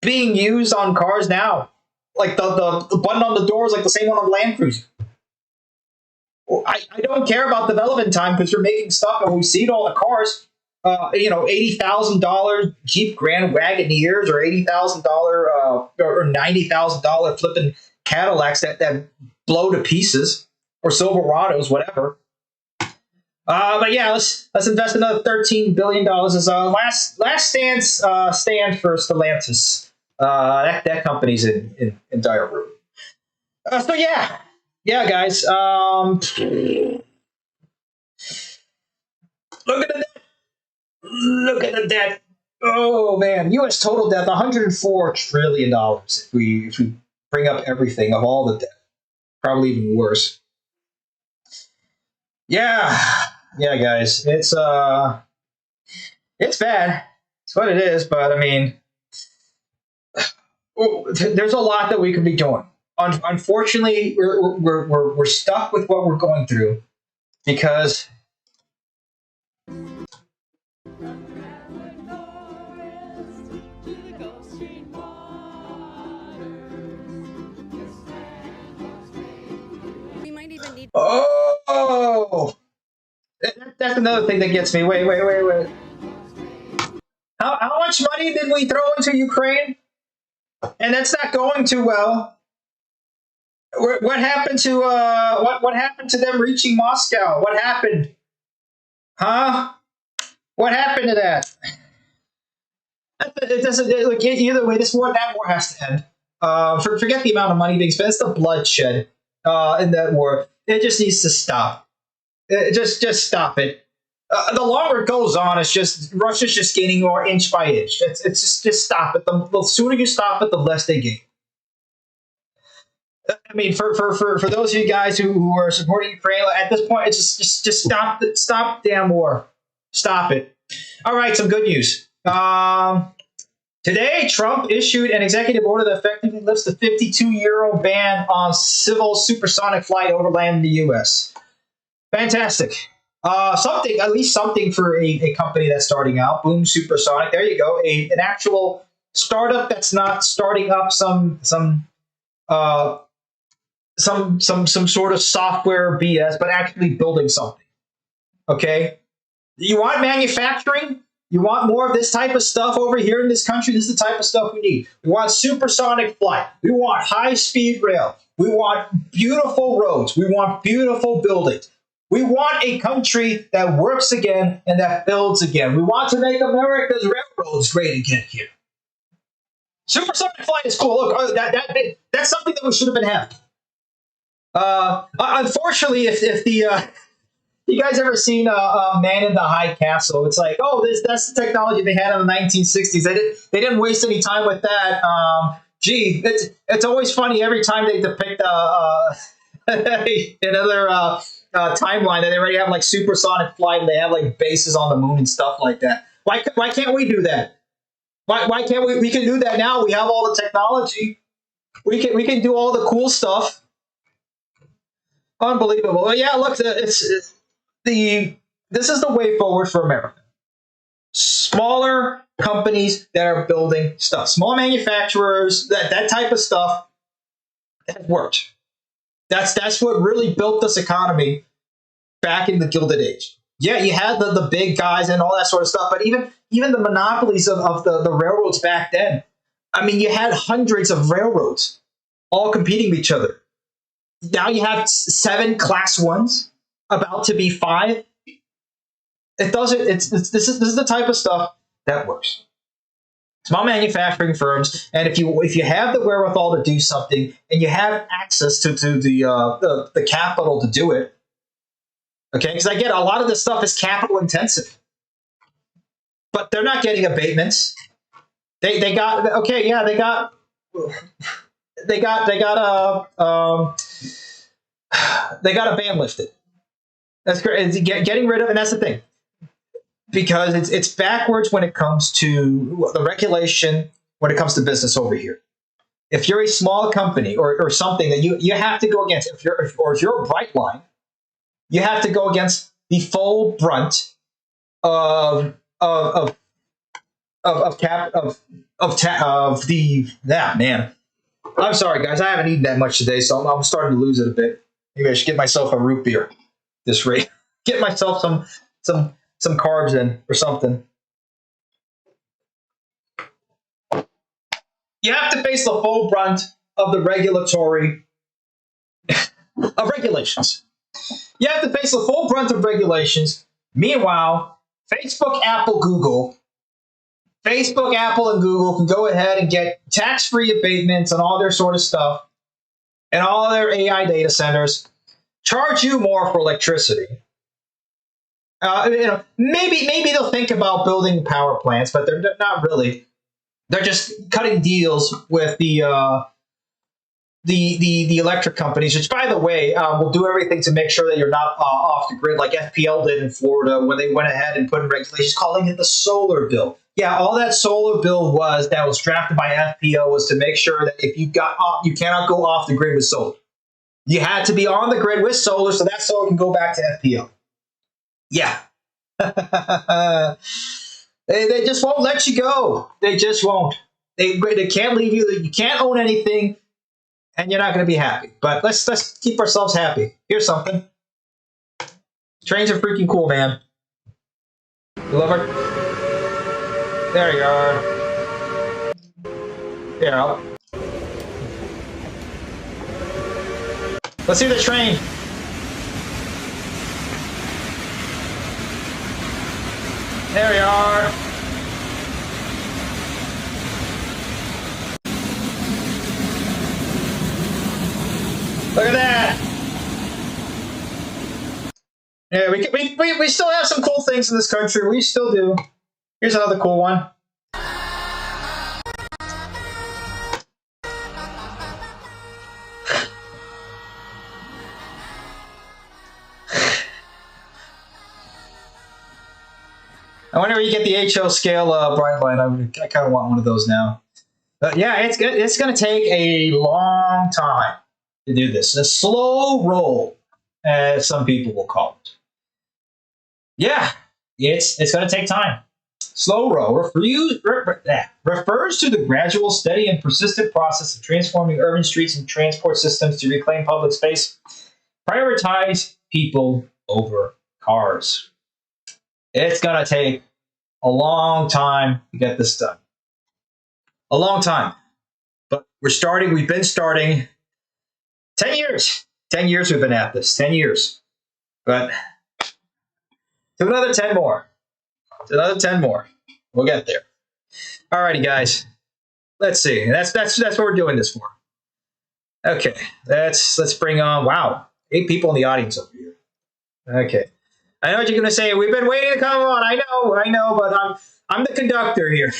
being used on cars now. Like the button on the door is like the same one on Land Cruiser. I don't care about development time because you're making stuff and we see it all the cars. $80,000 Jeep Grand Wagoneers or $80,000 or $90,000 flipping Cadillacs that blow to pieces, or Silverados, whatever. But yeah, let's invest another $13 billion as last stand for Stellantis. That company's in dire ruin. So yeah, guys. Look at the debt. Oh man, U.S. total debt $104 trillion. If we bring up everything of all the debt, probably even worse. Yeah, guys, it's bad. It's what it is. But I mean, there's a lot that we could be doing. Unfortunately, we're stuck with what we're going through because. Oh, that's another thing that gets me. Wait. How much money did we throw into Ukraine? And that's not going too well. What happened to what happened to them reaching Moscow? What happened? Huh? What happened to that? It doesn't look either way. That war has to end. Forget the amount of money being spent. It's the bloodshed in that war. It just needs to stop. Just stop it. The longer it goes on, it's just Russia's just gaining more inch by inch. It's just stop it. The sooner you stop it, the less they gain. I mean, for those of you guys who are supporting Ukraine at this point, it's just stop the damn war. Stop it. All right, some good news. Today, Trump issued an executive order that effectively lifts the 52-year ban on civil supersonic flight over land in the U.S. Fantastic. At least something for a company that's starting out. Boom, Supersonic. There you go. An actual startup that's not starting up some sort of software BS, but actually building something. Okay. You want manufacturing? You want more of this type of stuff over here in this country? This is the type of stuff we need. We want supersonic flight. We want high-speed rail. We want beautiful roads. We want beautiful buildings. We want a country that works again and that builds again. We want to make America's railroads great again here. Supersonic flight is cool. Look, that's something that we should have been having. Unfortunately, if the you guys ever seen Man in the High Castle? It's like, oh, that's the technology they had in the 1960s. They didn't waste any time with that. Gee, it's always funny every time they depict another timeline that they already have like supersonic flight and they have like bases on the moon and stuff like that. Why can't we do that? Why can't we? We can do that now. We have all the technology. We can do all the cool stuff. Unbelievable. But yeah, look, it's this is the way forward for America. Smaller companies that are building stuff, small manufacturers, that type of stuff has worked. That's what really built this economy back in the Gilded Age. Yeah, you had the big guys and all that sort of stuff, but even the monopolies of the railroads back then. I mean, you had hundreds of railroads all competing with each other. Now you have 7 class ones, about to be 5. It doesn't. This is the type of stuff that works. Small manufacturing firms, and if you have the wherewithal to do something, and you have access to the capital to do it, okay? Because I get a lot of this stuff is capital intensive, but they're not getting abatements. They got okay, yeah, they got a ban lifted. That's great. It's getting rid of, and that's the thing, because it's backwards when it comes to the regulation when it comes to business over here. If you're a small company or something that you have to go against, if you're a bright line, you have to go against the full brunt of the man. I'm sorry, guys. I haven't eaten that much today, so I'm starting to lose it a bit. Maybe I should get myself a root beer. This rate, get myself some carbs in or something. You have to face the full brunt of the regulatory of regulations. You have to face the full brunt of regulations. Meanwhile, Facebook, Apple, and Google can go ahead and get tax-free abatements on all their sort of stuff and all their AI data centers, charge you more for electricity. Maybe they'll think about building power plants, but they're not really. They're just cutting deals with the electric companies, which, by the way, will do everything to make sure that you're not off the grid, like FPL did in Florida when they went ahead and put in regulations, calling it the solar bill. Yeah, all that solar bill that was drafted by FPL was to make sure that if you got off, you cannot go off the grid with solar. You had to be on the grid with solar, so that solar can go back to FPL. Yeah. They just won't let you go. They just won't. They can't leave you. You can't own anything, and you're not going to be happy. But let's keep ourselves happy. Here's something. Trains are freaking cool, man. You love her? There you are. There. Let's see the train. There we are. Look at that. Yeah, we still have some cool things in this country. We still do. Here's another cool one. I wonder where you get the HO scale bright light. I kind of want one of those now. But yeah, it's going to take a long time to do this. A slow roll, as some people will call it. Yeah, it's going to take time. Slow roll refers to the gradual, steady, and persistent process of transforming urban streets and transport systems to reclaim public space, prioritize people over cars. It's going to take a long time to get this done. A long time. But we've been starting 10 years. 10 years we've been at this. 10 years. But to another 10 more. To another 10 more. We'll get there. Alrighty, guys. Let's see. That's what we're doing this for. Okay, let's bring on. Wow, 8 people in the audience over here. Okay, I know what you're gonna say. We've been waiting to come on. I know, but I'm the conductor here.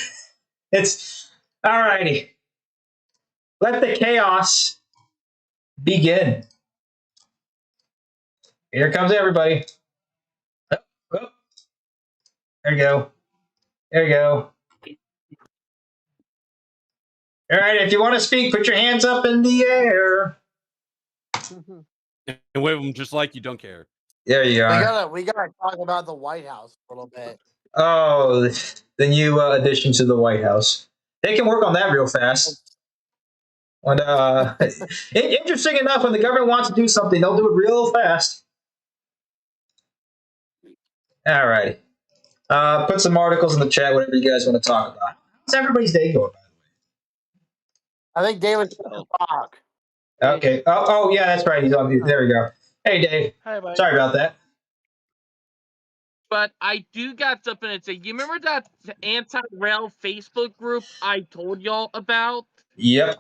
It's all righty. Let the chaos begin. Here comes everybody. Oh, oh. There you go. There you go. All right, if you want to speak, put your hands up in the air. And wave them just like you don't care. There you are. We gotta talk about the White House a little bit. Oh, the new addition to the White House. They can work on that real fast. And interesting enough, when the government wants to do something, they'll do it real fast. All righty. Put some articles in the chat, whatever you guys want to talk about. How's everybody's day going, by the I think David's gonna talk. way? Okay. Oh, yeah, that's right. He's on. There we go. Hey, Dave. Hi, buddy. Sorry about that. But I do got something to say. You remember that anti-rail Facebook group I told y'all about? Yep.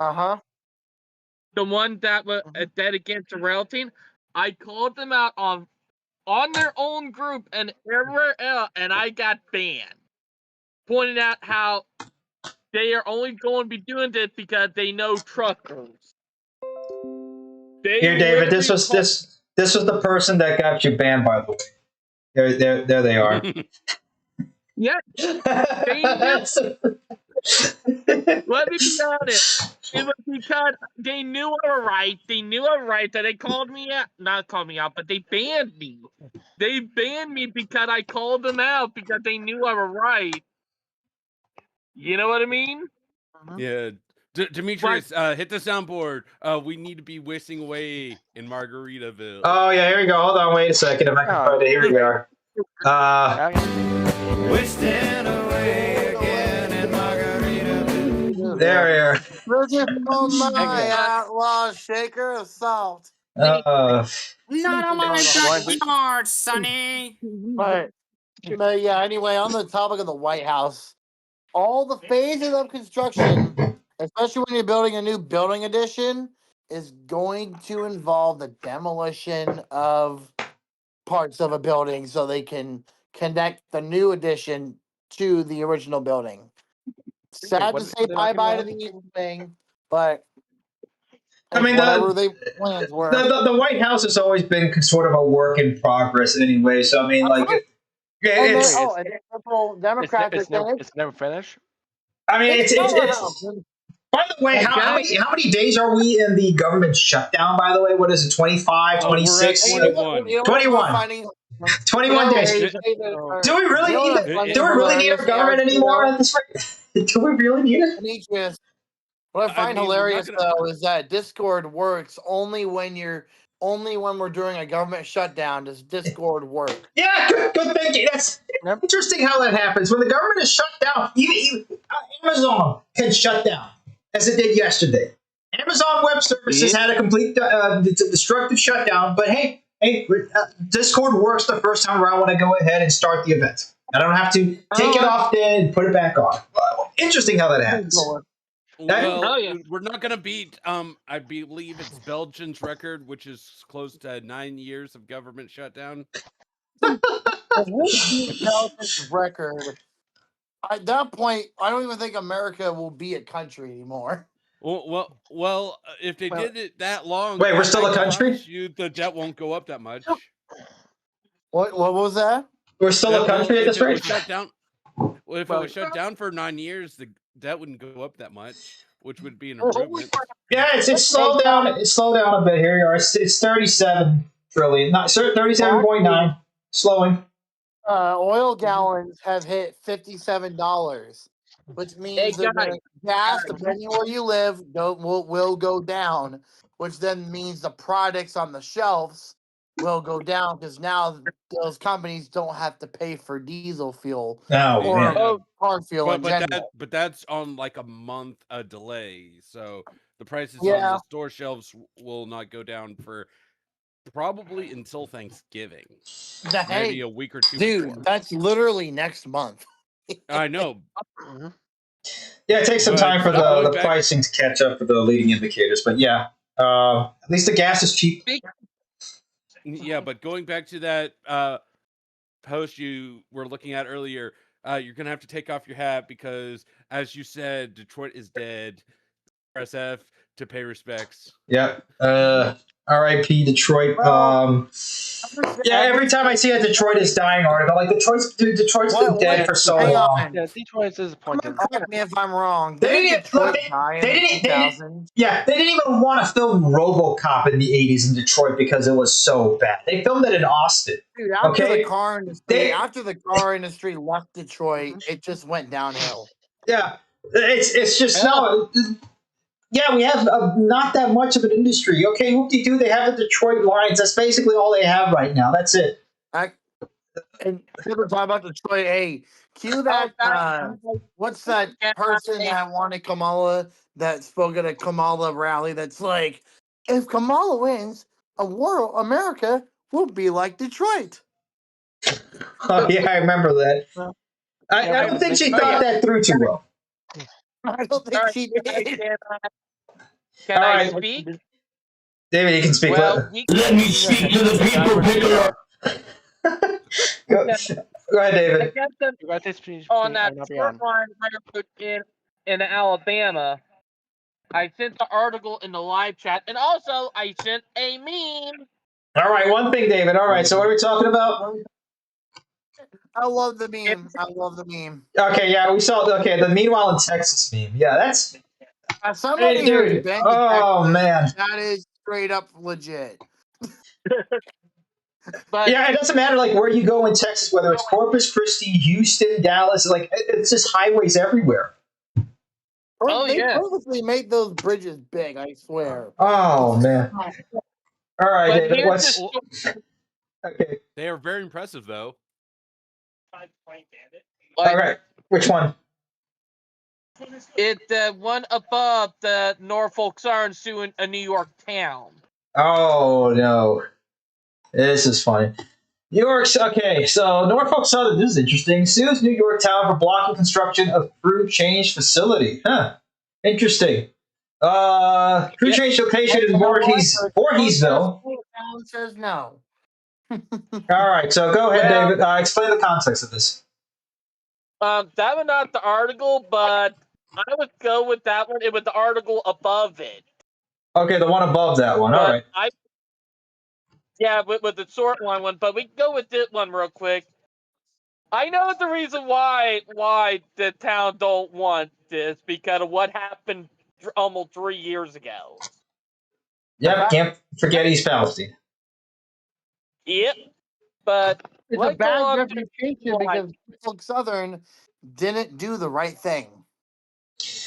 The one that was dead against the rail team? I called them out on their own group and everywhere else, and I got banned. Pointing out how they are only going to be doing this because they know truckers. Here, David. This was the person that got you banned, by the way. There they are. Yeah. Let me be honest. It was because they knew I was right. They knew I was right that they called me out. Not called me out, but they banned me. They banned me because I called them out because they knew I was right. You know what I mean? Yeah. Demetrius, hit the soundboard. We need to be whistling away in Margaritaville. Oh, yeah, here we go. Hold on, wait a second. If I can find it. Here we are. Whistling away again in Margaritaville. There we are. Bridget on my outlaw shaker of salt. Not on my backyard, sonny. But yeah, anyway, on the topic of the White House, all the phases of construction, especially when you're building a new building addition, is going to involve the demolition of parts of a building so they can connect the new addition to the original building. Sad to say bye-bye to the evil thing, but I mean, plans were. The White House has always been sort of a work in progress anyway. So I mean, like, Democrats it's never finished. I mean, it's by the way, how many days are we in the government shutdown, by the way? What is it, 25, 26? 21 days. Do we really need a government anymore at this rate? Do we really need it? What I find hilarious though is that Discord works only when we're doing a government shutdown. Does Discord work? Yeah, good thinking. That's interesting how that happens. When the government is shut down, even Amazon can shut down, as it did yesterday. Amazon Web Services had a complete destructive shutdown, but hey, Discord works the first time around when I go ahead and start the event. I don't have to take it off then and put it back on. Interesting how that happens. Well, we're not going to beat, I believe it's Belgium's record, which is close to 9 years of government shutdown. Belgium's record. At that point, I don't even think America will be a country anymore. Well, if they did it that long, wait, we're still a country? The debt won't go up that much. What was that? We're still a country at this rate? If it was shut down for 9 years, the debt wouldn't go up that much, which would be an improvement. Yeah, it's slowed down. It's slowed down a bit. Here you are. It's 37 trillion, not 37.9. Slowing. Oil gallons have hit $57, which means that gas, depending where you live, will go down. Which then means the products on the shelves will go down because now those companies don't have to pay for diesel fuel or car fuel. But that's on like a month delay, so the prices on the store shelves will not go down for probably until Thanksgiving, maybe a week or two. Dude, before. that's literally next month. I know. Yeah, it takes some time for the pricing to catch up with the leading indicators, but yeah. At least the gas is cheap. Yeah, but going back to that post you were looking at earlier, you're gonna have to take off your hat because, as you said, Detroit is dead. RSF to pay respects. Yeah. R.I.P. Detroit. Yeah, every time I see a Detroit is dying article, like Detroit's been dead for so long. Yeah, Detroit's disappointed. Correct me if I'm wrong. They Didn't didn't Detroit look. die They in didn't. 2000? Yeah, they didn't even want to film RoboCop in the '80s in Detroit because it was so bad. They filmed it in Austin. Dude, after Okay? the car industry left Detroit, it just went downhill. Yeah, it's just no. Yeah, we have not that much of an industry. Okay, whoop-de-doo, they have the Detroit Lions. That's basically all they have right now. That's it. And people talk about Detroit. Hey, cue that. What's that person that wanted Kamala that spoke at a Kamala rally? That's like, if Kamala wins, America will be like Detroit. Oh yeah, I remember that. I don't think she thought that through too well. I don't think she did. Can All I right. speak? David, you can speak. Well, Let me speak to the people, Peter. Go ahead, David. I guess that on that short line railroad in Alabama, I sent the article in the live chat, and also I sent a meme. All right, one thing, David. All right, so what are we talking about? I love the meme. Okay, yeah, we saw. Okay, the Meanwhile in Texas meme. Yeah, that's. Somebody Hey, dude. who's been to Oh Texas, man. that is straight up legit. But yeah, it doesn't matter like where you go in Texas, whether it's Corpus Christi, Houston, Dallas. Like it's just highways everywhere. They purposely made those bridges big. I swear. Oh man. All right, but David. What's okay? They are very impressive, though. All right, which one? It's the one above the Norfolk Southern suing a New York town. Oh no, this is funny. New York's okay. So Norfolk Southern. This is interesting. Sues New York town for blocking construction of crew change facility. Huh. Interesting. Crew change location in Voorheesville. Town says no. All right, so go ahead, David. Explain the context of this. That was not the article, but I would go with that one. It was the article above it. Okay, the one above that one. All right. With the short one, but we can go with this one real quick. I know the reason why the town don't want this because of what happened almost 3 years ago. Yep, can't forget East Palestine. Yep, but it's a bad reputation because Norfolk Southern didn't do the right thing.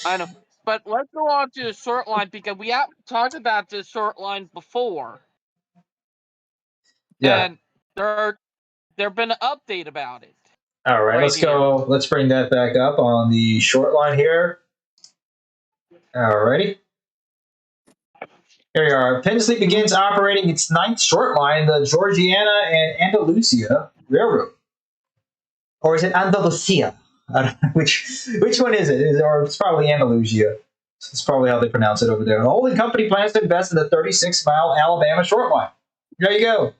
I know, but let's go on to the short line because we have talked about this short line before. Yeah. And there been an update about it. All right, let's go. Let's bring that back up on the short line here. All righty. Here we are. Pensley begins operating its 9th short line, the Georgiana and Andalusia Railroad. Or is it Andalusia? I don't know which one is it? Or it's probably Andalusia. That's probably how they pronounce it over there. The holding company plans to invest in the 36-mile Alabama short line. There you go.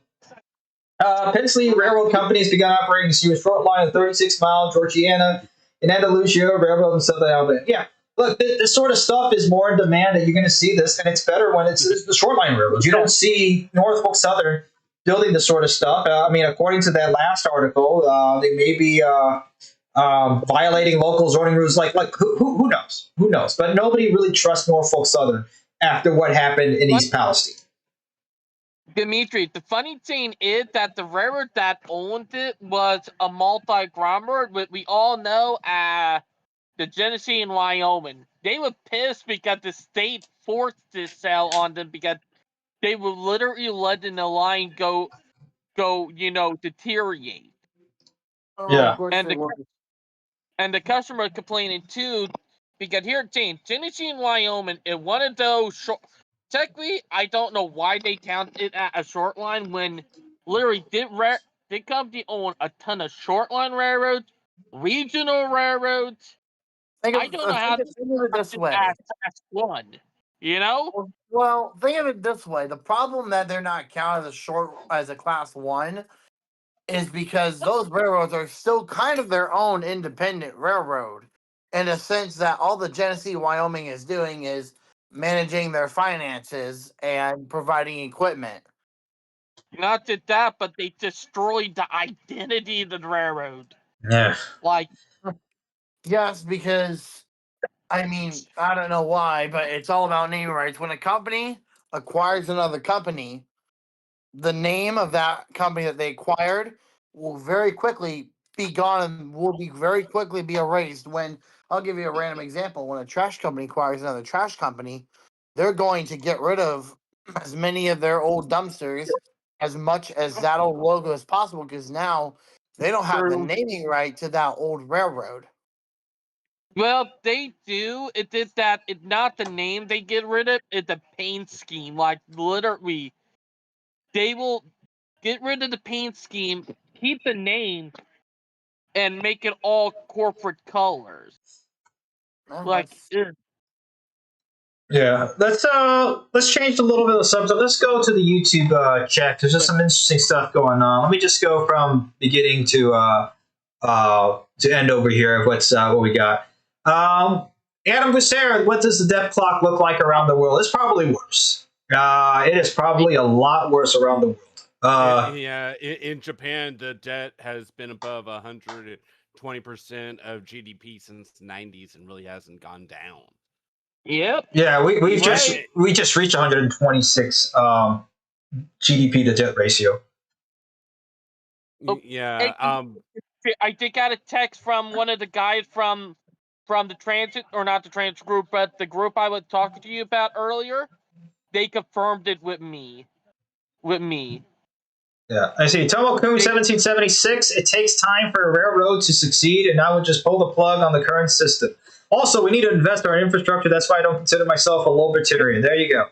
Pensley Railroad Company has begun operating the U.S. short line of 36-mile Georgiana and Andalusia Railroad in southern Alabama. Yeah, look, this sort of stuff is more in demand that you're going to see this, and it's better when it's the short line railroads. You don't see Norfolk Southern building this sort of stuff. I mean, according to that last article, they may be violating local zoning rules. Like who knows? Who knows? But nobody really trusts Norfolk Southern after what happened in East Palestine. Dimitri, the funny thing is that the railroad that owned it was a multi-conglomerate, but we all know the Genesee and Wyoming. They were pissed because the state forced to sell on them because they were literally letting the line go, deteriorate. Yeah. And the customer complaining too, because here, Jane, Genesee and Wyoming is one of those short. Technically, I don't know why they count it as a short line when literally the company own a ton of short line railroads, regional railroads. I don't know how to think of it this way. Class one. You know? Well, think of it this way: the problem that they're not counted as a class 1 is because those railroads are still kind of their own independent railroad, in a sense that all the Genesee, Wyoming is doing is managing their finances and providing equipment. Not just that, but they destroyed the identity of the railroad. Yeah. Like, Yes, because I mean, I don't know why, but it's all about name rights. When a company acquires another company, the name of that company that they acquired will very quickly be gone and will be very quickly be erased. When I'll give you a random example, when a trash company acquires another trash company, they're going to get rid of as many of their old dumpsters as much as that old logo as possible, because now they don't have the True. naming right to that old railroad. well, they do. It did that. It's not the name they get rid of, it's the paint scheme. Like, literally, they will get rid of the paint scheme, keep the name, and make it all corporate colors. Well, Like, that's- Yeah, let's change a little bit of the subject. Let's go to the YouTube chat. There's just some interesting stuff going on. Let me just go from beginning to end over here of what we got. Adam Gusera, what does the death clock look like around the world? It's probably worse. It is probably a lot worse around the world. Yeah, in Japan, the debt has been above 120% of GDP since the 90s and really hasn't gone down. yep. Yeah, we just Right. reached 126 GDP to debt ratio. Oh, Yeah. I did got a text from one of the guys from the transit, or not the transit group, but the group I was talking to you about earlier. They confirmed it with me. Yeah, I see. Tomo-kun 1776. It takes time for a railroad to succeed, and I would just pull the plug on the current system. Also, we need to invest in our infrastructure. That's why I don't consider myself a libertarian. There you go.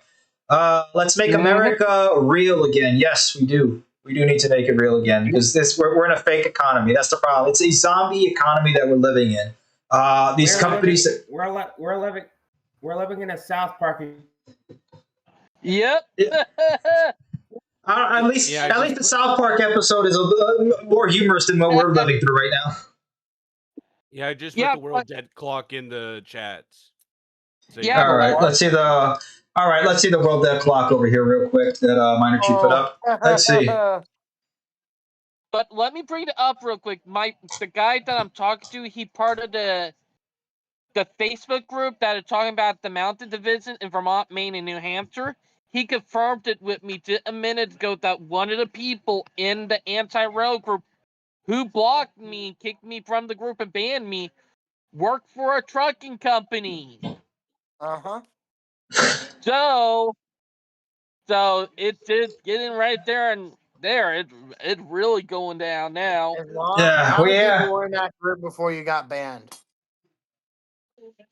Let's make America real again. Yes, we do. We do need to make it real again because we're in a fake economy. That's the problem. It's a zombie economy that we're living in. These companies. We're living in a South Park. Yep. At least the South Park episode is more humorous than what we're living through right now. Yeah, I just put the world dead clock in the chat. So All right, let's see the world dead clock over here real quick that Minor Chief put up. Let's see. But let me bring it up real quick. The guy that I'm talking to, he part of the Facebook group that is talking about the mountain division in Vermont, Maine, and New Hampshire. He confirmed it with me just a minute ago that one of the people in the anti-rail group who blocked me and kicked me from the group and banned me worked for a trucking company. Uh-huh. So it's just getting right there and there. It's really going down now. How many people were in that group before you got banned?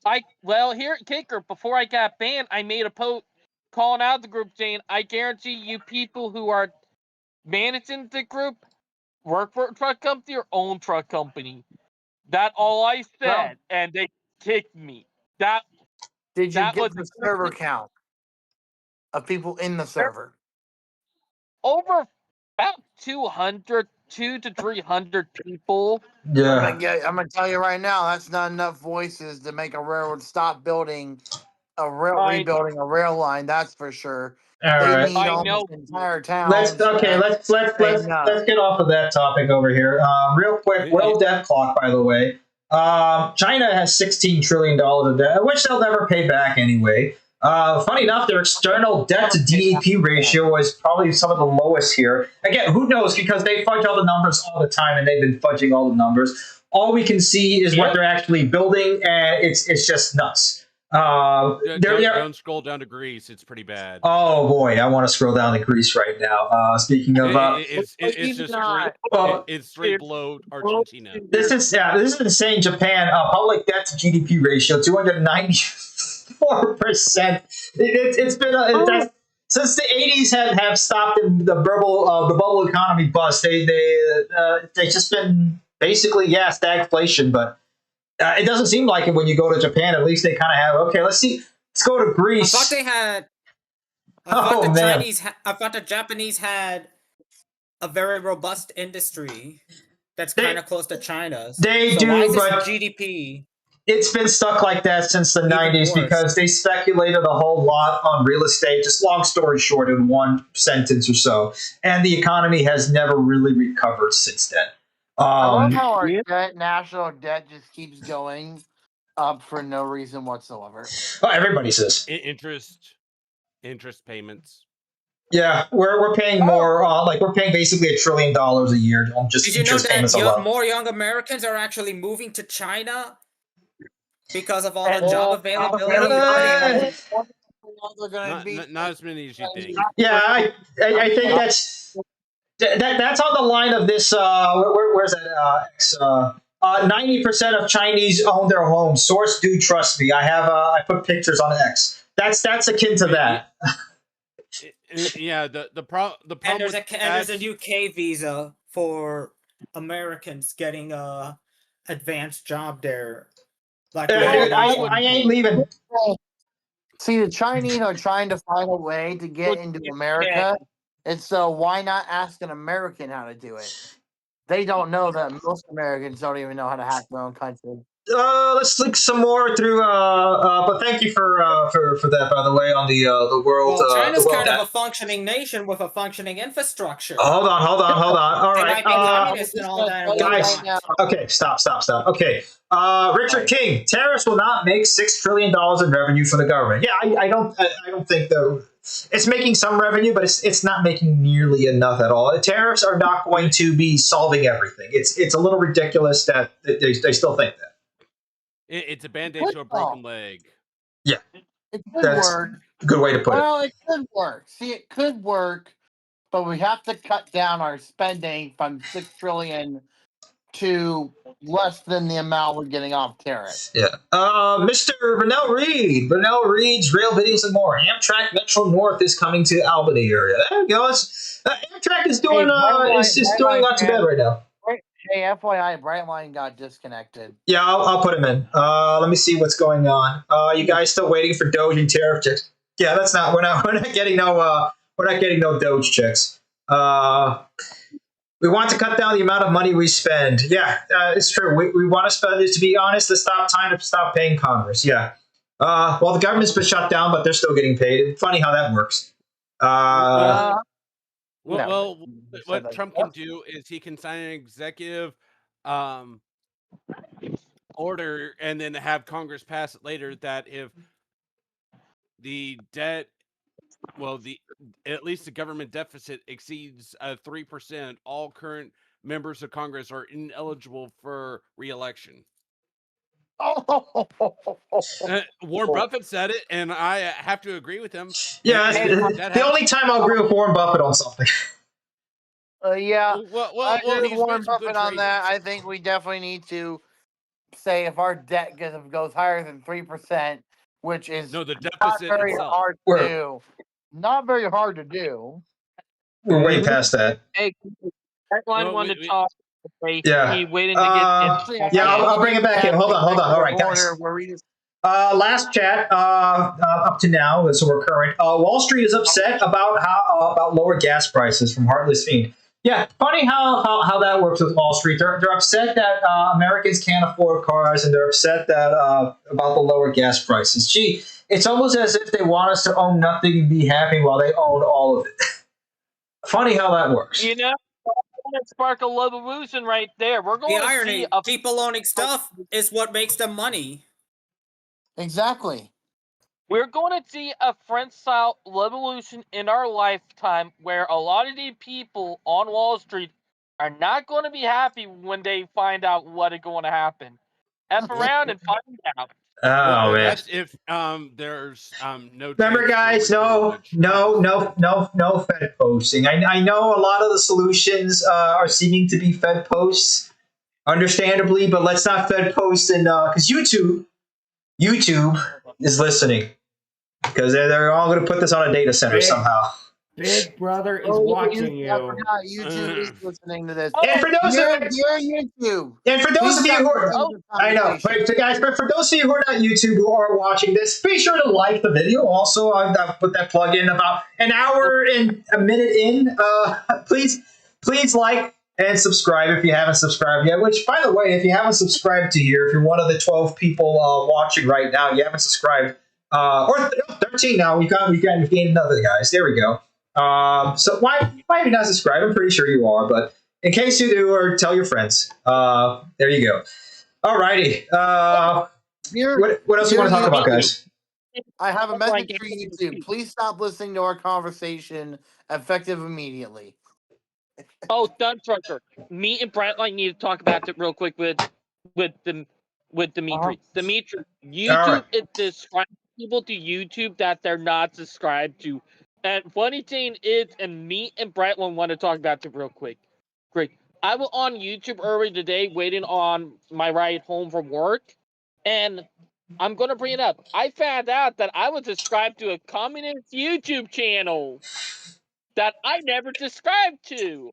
Here at Kicker, before I got banned, I made a post calling out the group saying, I guarantee you people who are managing the group work for a truck company or own truck company. That's all I said, and they kicked me. Did you get the server count of people in the server? Over about 200 to 300 people. Yeah. I'm gonna tell you right now, that's not enough voices to make a railroad stop building rebuilding a rail line. That's for sure. All they right. need almost entire town. Let's get off of that topic over here. Real quick, world debt clock, by the way. China has $16 trillion of debt, which they'll never pay back anyway. Funny enough, their external debt to GDP ratio is probably some of the lowest here. Again, who knows? Because they fudge all the numbers all the time, and they've been fudging all the numbers. All we can see is what they're actually building, and it's just nuts. Don't scroll down to Greece. It's pretty bad. Oh boy, I want to scroll down to Greece right now. Speaking of, it's just it's straight below Argentina. This is insane. Japan public debt to GDP ratio 294%. It's been since the 80s have stopped the bubble economy bust. They just been basically stagflation, but it doesn't seem like it when you go to Japan. At least they kind of have let's see. Let's go to I Greece. thought they had. I thought the Japanese had a very robust industry that's kind of close to China's. They so do, why is this but GDP? it's been stuck like that since the 90s because they speculated a whole lot on real estate. Just long story short, in one sentence or so, and the economy has never really recovered since then. I love how our national debt just keeps going up for no reason whatsoever. Oh, everybody says interest payments. Yeah, we're paying more. We're paying basically $1 trillion a year on just Did you know interest payments alone. more young Americans are actually moving to China because of all the job availability? Not as many as you think. Yeah, I think that's on the line of this. Where's that? 90% of Chinese own their homes. Source, do trust me. I put pictures on X. That's akin to that. Yeah, the problem. And there's a UK visa for Americans getting a advanced job there. Like I ain't leaving. See, the Chinese are trying to find a way to get into America, and so why not ask an American how to do it? They don't know that most Americans don't even know how to hack their own country. Let's look some more through. But thank you for that, by the way, on the world. Well, China's the world kind of a functioning nation with a functioning infrastructure. Hold on. All they right, might be communist and all that. guys. Okay, stop. Okay, Richard King. Tariffs will not make $6 trillion in revenue for the government. Yeah, I don't think though. It's making some revenue, but it's not making nearly enough at all. The tariffs are not going to be solving everything. It's a little ridiculous that they still think that. It's a band-aid to a broken leg. Yeah. It could work. A good way to put it. Well, it could work. See, it could work, but we have to cut down our spending from $6 trillion to less than the amount we're getting off tariffs. Yeah. Mr. Rennell Reed. Rennell Reed's Real Videos and More. Amtrak Metro North is coming to the Albany area. There we go. Amtrak is doing doing not too bad right now. Hey, FYI, Brightline got disconnected. Yeah, I'll put him in. Let me see what's going on. You guys still waiting for Doge and tariff checks? Yeah, that's not. We're not getting no Doge checks. We want to cut down the amount of money we spend. Yeah, it's true. We want to spend. To be honest, to stop paying Congress. Yeah. Well, the government's been shut down, but they're still getting paid. Funny how that works. What Trump can do is he can sign an executive order and then have Congress pass it later that if the debt, at least the government deficit exceeds 3%, all current members of Congress are ineligible for re-election. Warren Buffett said it, and I have to agree with him. Yeah, the only time I'll agree with Warren Buffett on something. Yeah, I agree with Warren Buffett on that. I think we definitely need to say if our debt goes higher than 3%, which is the deficit not very itself. hard to do. Not very hard to do. We're way past that. Hey, Brightline wanted to talk. Yeah. He waited to get. I'll bring it back in. Hold on. All right, guys. Last chat up to now, so we're current. Wall Street is upset about lower gas prices from Heartless Fiend. Yeah, funny how that works with Wall Street. They're upset that Americans can't afford cars, and they're upset that about the lower gas prices. Gee, it's almost as if they want us to own nothing and be happy while they own all of it. Funny how that works. You know, that spark a revolution right there. We're going the to irony, see people owning stuff is what makes them money. Exactly. We're going to see a French-style revolution in our lifetime where a lot of the people on Wall Street are not going to be happy when they find out what is going to happen. F around and find out. Oh, man. That's if there's no. Remember, guys, no Fed posting. I know a lot of the solutions are seeming to be Fed posts, understandably, but let's not Fed post because YouTube is listening because they're all going to put this on a data center somehow. Big Brother is Oh, watching I you. forgot YouTube is listening to this. And for those Dear of YouTube, and for those please of you stop who are, listening to the I know, conversation. but guys, but for those of you who are not YouTube who are watching this, be sure to like the video. Also, I've put that plug in about an hour and a minute in. Please like and subscribe if you haven't subscribed yet. Which, by the way, if you haven't subscribed to here, if you're one of the 12 people watching right now, you haven't subscribed, or 13 now. We've gained another, guys. There we go. So why have you not subscribed? I'm pretty sure you are, but in case you do, or tell your friends. There you go. Alrighty. What else do you want to talk about, guys? I have a message for YouTube. Please stop listening to our conversation effective immediately. Oh, Duntrucker. Me and Brightline need to talk about it real quick with Dimitri. Dimitri, YouTube it describes people to YouTube that they're not subscribed to. And funny thing is, and me and Brightline want to talk about it real quick. Great. I was on YouTube earlier today waiting on my ride home from work, and I'm going to bring it up. I found out that I was subscribed to a communist YouTube channel that I never subscribed to.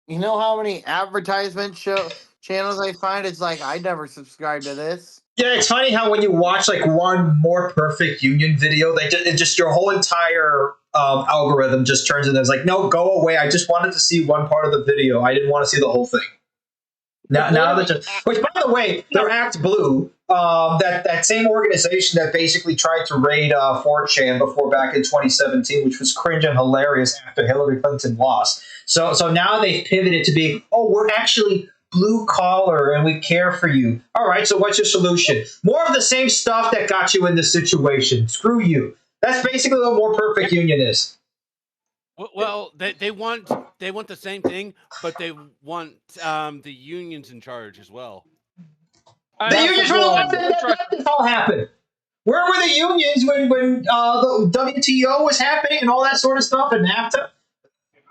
You know how many advertisement channels I find? It's like, I never subscribed to this. Yeah, it's funny how when you watch like one more perfect union video, just your whole entire algorithm just turns into it's like, no, go away. I just wanted to see one part of the video. I didn't want to see the whole thing. Now which, by the way, they're Act Blue, that same organization that basically tried to raid 4chan before back in 2017, which was cringe and hilarious after Hillary Clinton lost. So now they've pivoted to being, oh, we're actually blue collar and we care for you. All right, so what's your solution? More of the same stuff that got you in this situation. Screw you. That's basically what More Perfect Union is. Well, they want the same thing, but they want the unions in charge as well. The unions were the ones that let this all happen. Where were the unions when the WTO was happening and all that sort of stuff and NAFTA?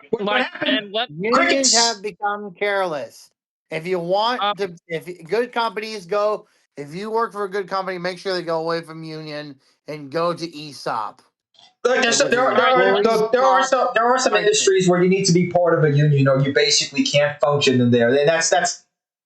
What happened? Unions have become careless. If you want if good companies go, if you work for a good company, make sure they go away from union and go to ESOP. Look, there are some industries where you need to be part of a union or you basically can't function in there. And that's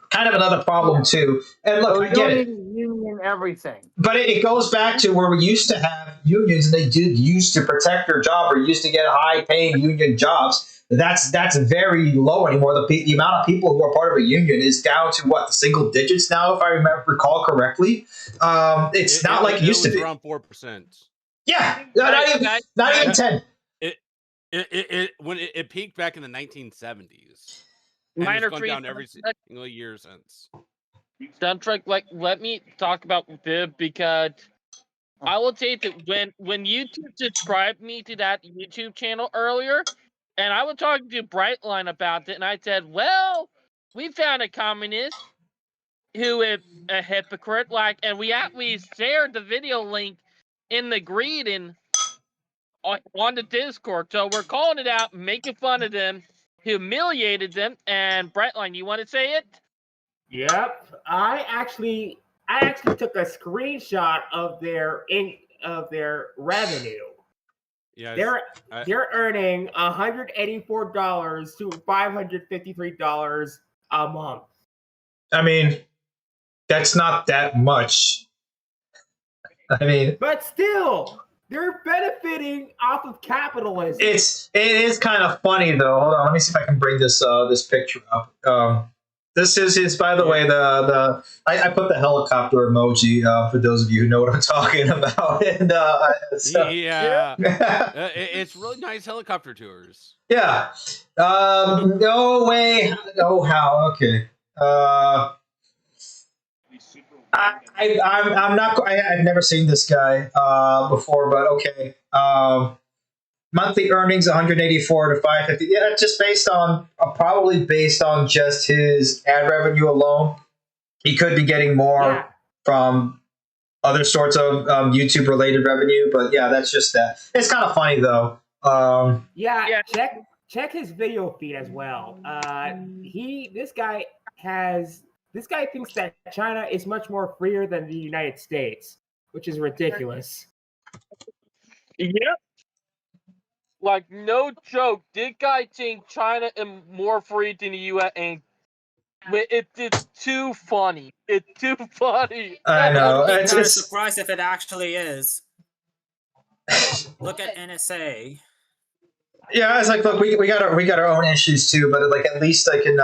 kind of another problem too. And look, I get it. Union everything. But it goes back to where we used to have unions and they did used to protect their job or used to get high paying union jobs. That's very low anymore. The amount of people who are part of a union is down to what, the single digits now, if I recall correctly. It's not like it used to be. Around 4%. Yeah, not even 10. It peaked back in the 1970s. And it's gone down every single year since. Soundtrack, let me talk about Viv because I will say that when YouTube subscribed me to that YouTube channel earlier, and I was talking to Brightline about it, and I said, well, we found a communist who is a hypocrite, and we actually shared the video link in the greeting on the Discord. So we're calling it out, making fun of them, humiliated them, and Brightline, you want to say it? Yep, I actually took a screenshot of their revenue. Yeah, they're earning $184 to $553 a month. I mean, that's not that much. I mean, but still, they're benefiting off of capitalism. It is kind of funny though. Hold on, let me see if I can bring this picture up. This is by the way, I put the helicopter emoji for those of you who know what I'm talking about. And it's really nice helicopter tours. Yeah. No way. No how. Okay. I'm not. I've never seen this guy before, but okay. Monthly earnings 184 to 550. Yeah, that's just probably based on just his ad revenue alone. He could be getting more from other sorts of YouTube related revenue, but yeah, that's just that. It's kind of funny though. Check his video feed as well. This guy thinks that China is much more freer than the United States, which is ridiculous. Yep. Like, no joke, this guy think China is more free than the U.S. and it's too funny. It's too funny. I I know. would be kind of It's surprised if it actually is. Look at NSA. yeah. It's like, look, we got our own issues too, but like at least I can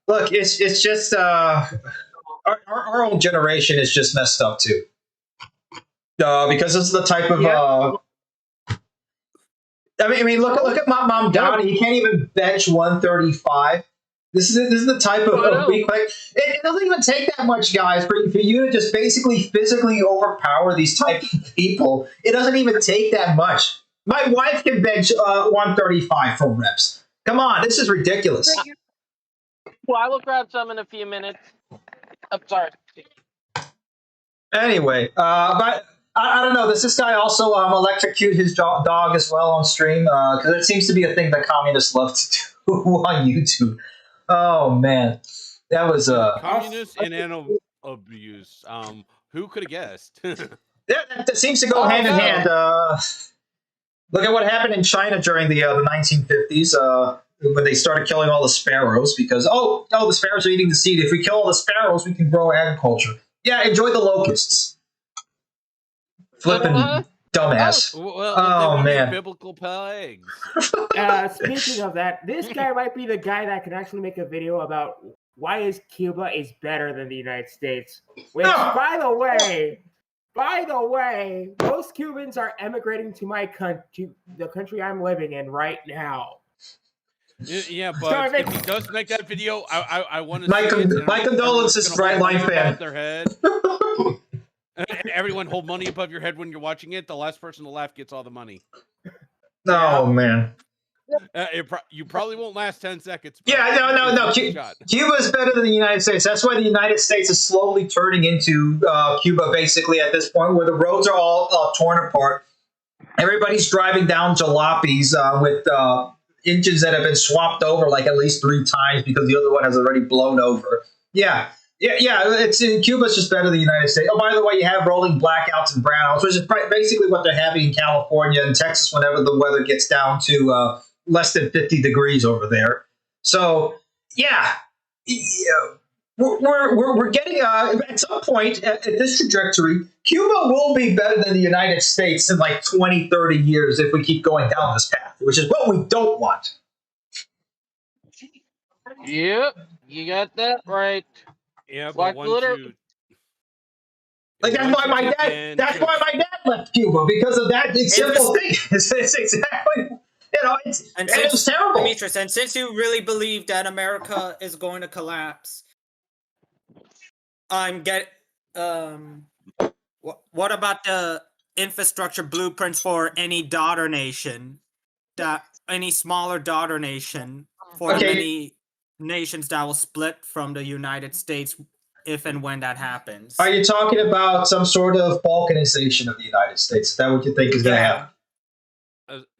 look. It's just our own generation is just messed up too. Because this is the type of I mean, look at my mom Donnie. He can't even bench 135. This is the type of weak. Like it doesn't even take that much, guys, for you to just basically physically overpower these type of people. It doesn't even take that much. My wife can bench 135 for reps. Come on, this is ridiculous. Well, I will grab some in a few minutes. I'm sorry. Anyway, but I don't know. Does this guy also electrocute his dog as well on stream? Because it seems to be a thing that communists love to do on YouTube. Oh man, that was communist and animal abuse. Who could have guessed? that seems to go hand in hand. Look at what happened in China during the 1950s when they started killing all the sparrows because the sparrows are eating the seed. If we kill all the sparrows, we can grow agriculture. Yeah, enjoy the locusts. Flipping dumbass. Well, man. Biblical plagues. Speaking of that, this guy might be the guy that can actually make a video about why is Cuba is better than the United States. Which, by the way, most Cubans are emigrating to my country, the country I'm living in right now. Yeah, but if he does make that video, I want to see my condolences, Brightline fan. Their head. Everyone hold money above your head when you're watching it. The last person to laugh gets all the money. Oh man. You probably won't last 10 seconds. Yeah, no. Cuba is better than the United States. That's why the United States is slowly turning into Cuba, basically, at this point, where the roads are all torn apart. Everybody's driving down jalopies with engines that have been swapped over like at least 3 times because the other one has already blown over. Yeah. It's Cuba's just better than the United States. Oh, by the way, you have rolling blackouts and brownouts, which is basically what they're having in California and Texas whenever the weather gets down to less than 50 degrees over there. So, we're getting at some point at this trajectory, Cuba will be better than the United States in like 20, 30 years if we keep going down this path, which is what we don't want. Yep, you got that right. Yeah, like but literally. Like that's why my dad. That's why my dad left Cuba because of that simple thing. It's exactly. It was terrible. Demetrius, and since you really believe that America is going to collapse, what about the infrastructure blueprints for any daughter nation, any smaller daughter nation, for many nations that will split from the United States if and when that happens? Are you talking about some sort of balkanization of the United States? Is that what you think is going to happen?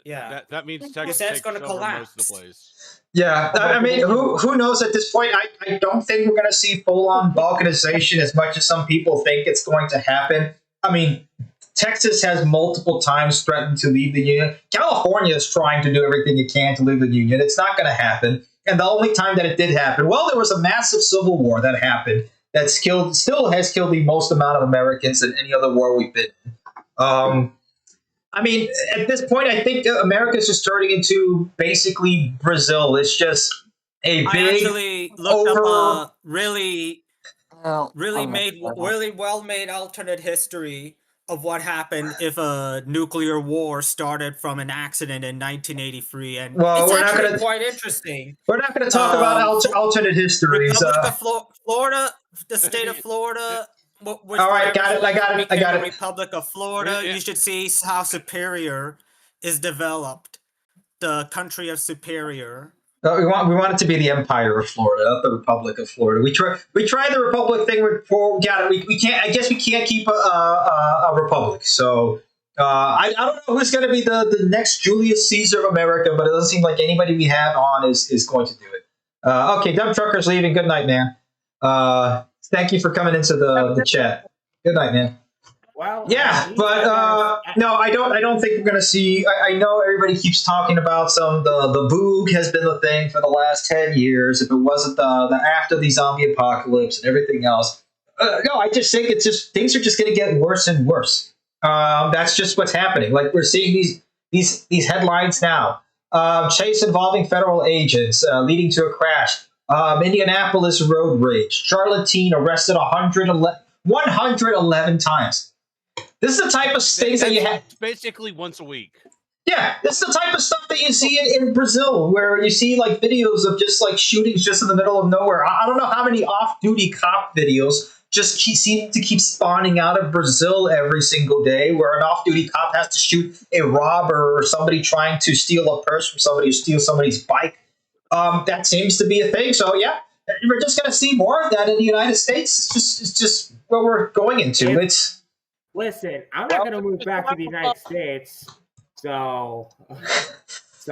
That means Texas that's going to collapse. Most of the place. Yeah, I mean, who knows at this point? I don't think we're going to see full-on balkanization as much as some people think it's going to happen. I mean, Texas has multiple times threatened to leave the Union. California is trying to do everything it can to leave the Union. It's not going to happen. And the only time that it did happen, there was a massive civil war that happened that still has killed the most amount of Americans than any other war we've been in. I mean, at this point, I think America's just turning into basically Brazil. It's just a big. I actually looked up a really well made alternate history of what happened if a nuclear war started from an accident in 1983, and it's actually quite interesting. We're not going to talk about alternate histories. Florida, the state of Florida. All right, got it. I got it. Republic of Florida. Yeah. You should see how Superior is developed. The country of Superior. We want it to be the Empire of Florida, not the Republic of Florida. We tried the Republic thing before. We got it. We can't. I guess we can't keep a republic. So I don't know who's going to be the next Julius Caesar of America, but it doesn't seem like anybody we have on is going to do it. Okay, Dumb Trucker's leaving. Good night, man. Thank you for coming into the chat. Good night, man. Well, Yeah, but no, I don't. I don't think we're going to see. I know everybody keeps talking about the boog has been the thing for the last 10 years. If it wasn't the after the zombie apocalypse and everything else, no, I just think it's just things are just going to get worse and worse. That's just what's happening. Like we're seeing these headlines now. Chase involving federal agents leading to a crash. Indianapolis road rage. Charlotte teen arrested 111 times. This is the type of things that you have. Basically once a week. Yeah, this is the type of stuff that you see in Brazil, where you see like videos of just like shootings just in the middle of nowhere. I don't know how many off-duty cop videos just seem to keep spawning out of Brazil every single day, where an off-duty cop has to shoot a robber or somebody trying to steal a purse from somebody who steals somebody's bike. That seems to be a thing. So yeah, we're just going to see more of that in the United States. It's just what we're going into. Listen, I'm not going to move back to the United States, so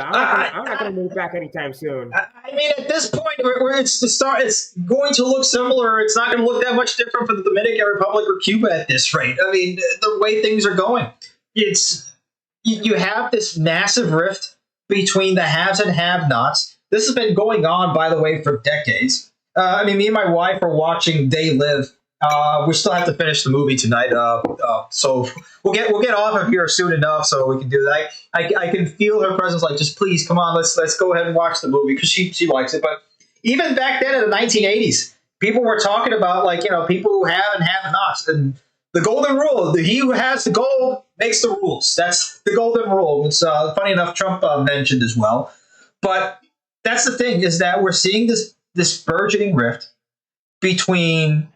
I'm not going to move back anytime soon. I mean, at this point, where it's going to look similar. It's not going to look that much different for the Dominican Republic or Cuba at this rate. I mean, the way things are going, you have this massive rift between the haves and have-nots. This has been going on, by the way, for decades. I mean, me and my wife are watching They Live. We still have to finish the movie tonight, so we'll get off of here soon enough so we can do that. I can feel her presence, like, just please come on, let's go ahead and watch the movie because she likes it. But even back then in the 1980s, people were talking about people who have and have nots, and the golden rule: he who has the gold makes the rules. That's the golden rule. It's funny enough, Trump mentioned as well. But that's the thing, is that we're seeing this burgeoning rift between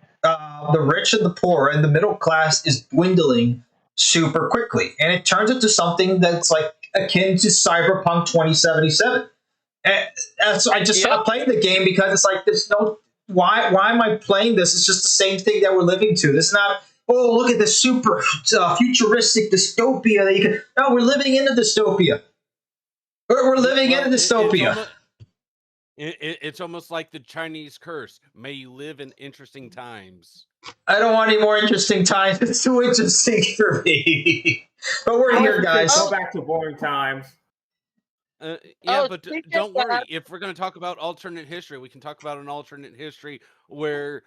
the rich and the poor, and the middle class is dwindling super quickly, and it turns into something that's like akin to Cyberpunk 2077. And so I just stopped playing the game because it's like there's no why am I playing this? It's just the same thing that we're living to. This is not look at this super futuristic dystopia that you can. No, we're living in a dystopia. We're living in a dystopia. It's almost like the Chinese curse. May you live in interesting times. I don't want any more interesting times. It's too interesting for me. But we're here, guys. Go back to boring times. But don't worry. If we're going to talk about alternate history, we can talk about an alternate history where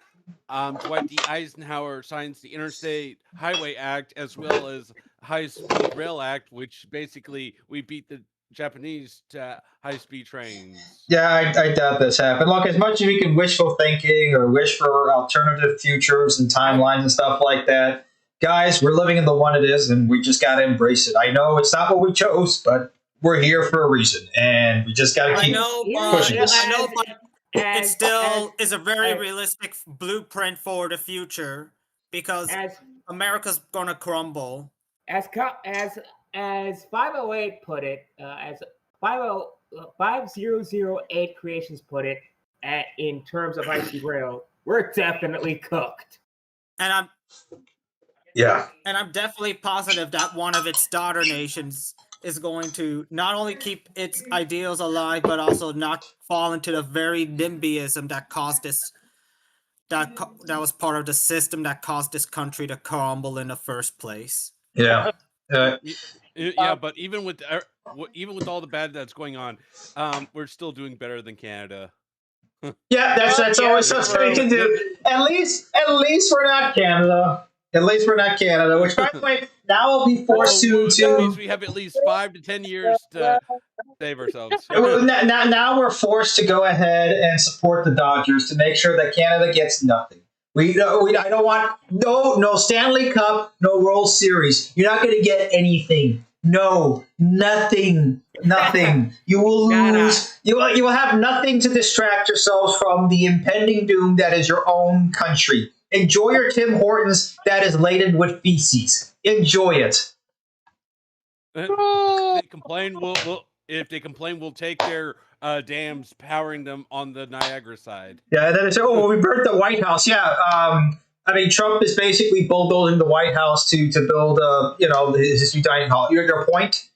Dwight D. Eisenhower signs the Interstate Highway Act as well as High-Speed Rail Act, which basically we beat the Japanese to high-speed trains. Yeah, I doubt this happened. Look, as much as we can wishful thinking or wish for alternative futures and timelines and stuff like that, guys, we're living in the one it is, and we just got to embrace it. I know it's not what we chose, but we're here for a reason, and we just got to keep pushing this. I know, but it still is a very realistic blueprint for the future because America's going to crumble. As 508 put it, as 5008 Creations put it, in terms of high-speed rail, we're definitely cooked. And I'm definitely positive that one of its daughter nations is going to not only keep its ideals alive, but also not fall into the very NIMBYism that caused this. That was part of the system that caused this country to crumble in the first place. Yeah. But even with all the bad that's going on, we're still doing better than Canada. Yeah, that's always something we can do. At least we're not Canada. At least we're not Canada. Which, by the way, now I'll be forced to. That means we have at least 5 to 10 years to save ourselves. Now we're forced to go ahead and support the Dodgers to make sure that Canada gets nothing. I don't want no Stanley Cup, no World Series. You're not going to get anything. No, nothing. You will lose. You will have nothing to distract yourselves from the impending doom that is your own country. Enjoy your Tim Hortons that is laden with feces. Enjoy it. If they complain, we'll take their dams, powering them on the Niagara side. Yeah, and then they say, we burnt the White House. Yeah, I mean, Trump is basically bulldozing the White House to build, his new dining hall. Your point?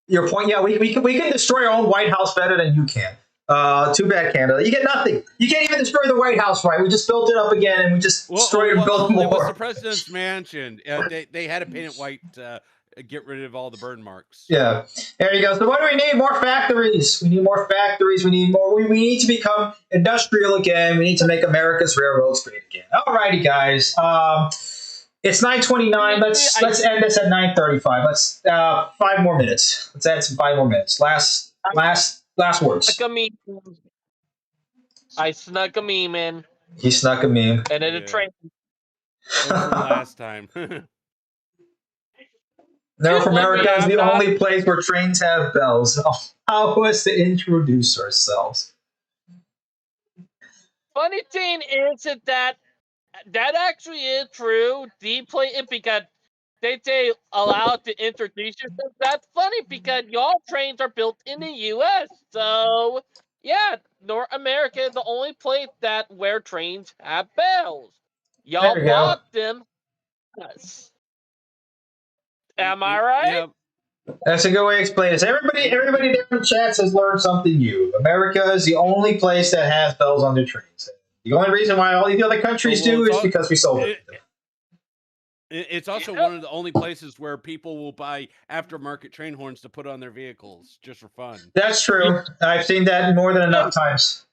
Yeah, we can destroy our own White House better than you can. Too bad, Canada. You get nothing. You can't even destroy the White House, right? We just built it up again, and we just destroyed and built more. It was the president's mansion. They had to paint it white to get rid of all the burn marks. Yeah. There you go. So what do we need? More factories. We need more factories. We need more. We need to become industrial again. We need to make America's railroads great again. All righty, guys. It's 9:29. Let's end this at 9:35. Let's 5 more minutes. Let's add some 5 more minutes. Last words. I snuck a meme in. He snuck a meme. And then a train. Last time. North America is the only place where trains have bells. How was to introduce ourselves? Funny thing is that actually is true. Because they say allowed to introduce yourself. That's funny because y'all trains are built in the U.S. So yeah, North America is the only place where trains have bells. Y'all bought them. Yes. Am I right? Yep. That's a good way to explain this. Everybody there in chats has learned something new. America is the only place that has bells on their trains. The only reason why all the other countries do is because we sold it. It's also one of the only places where people will buy aftermarket train horns to put on their vehicles just for fun. That's true. I've seen that more than enough times.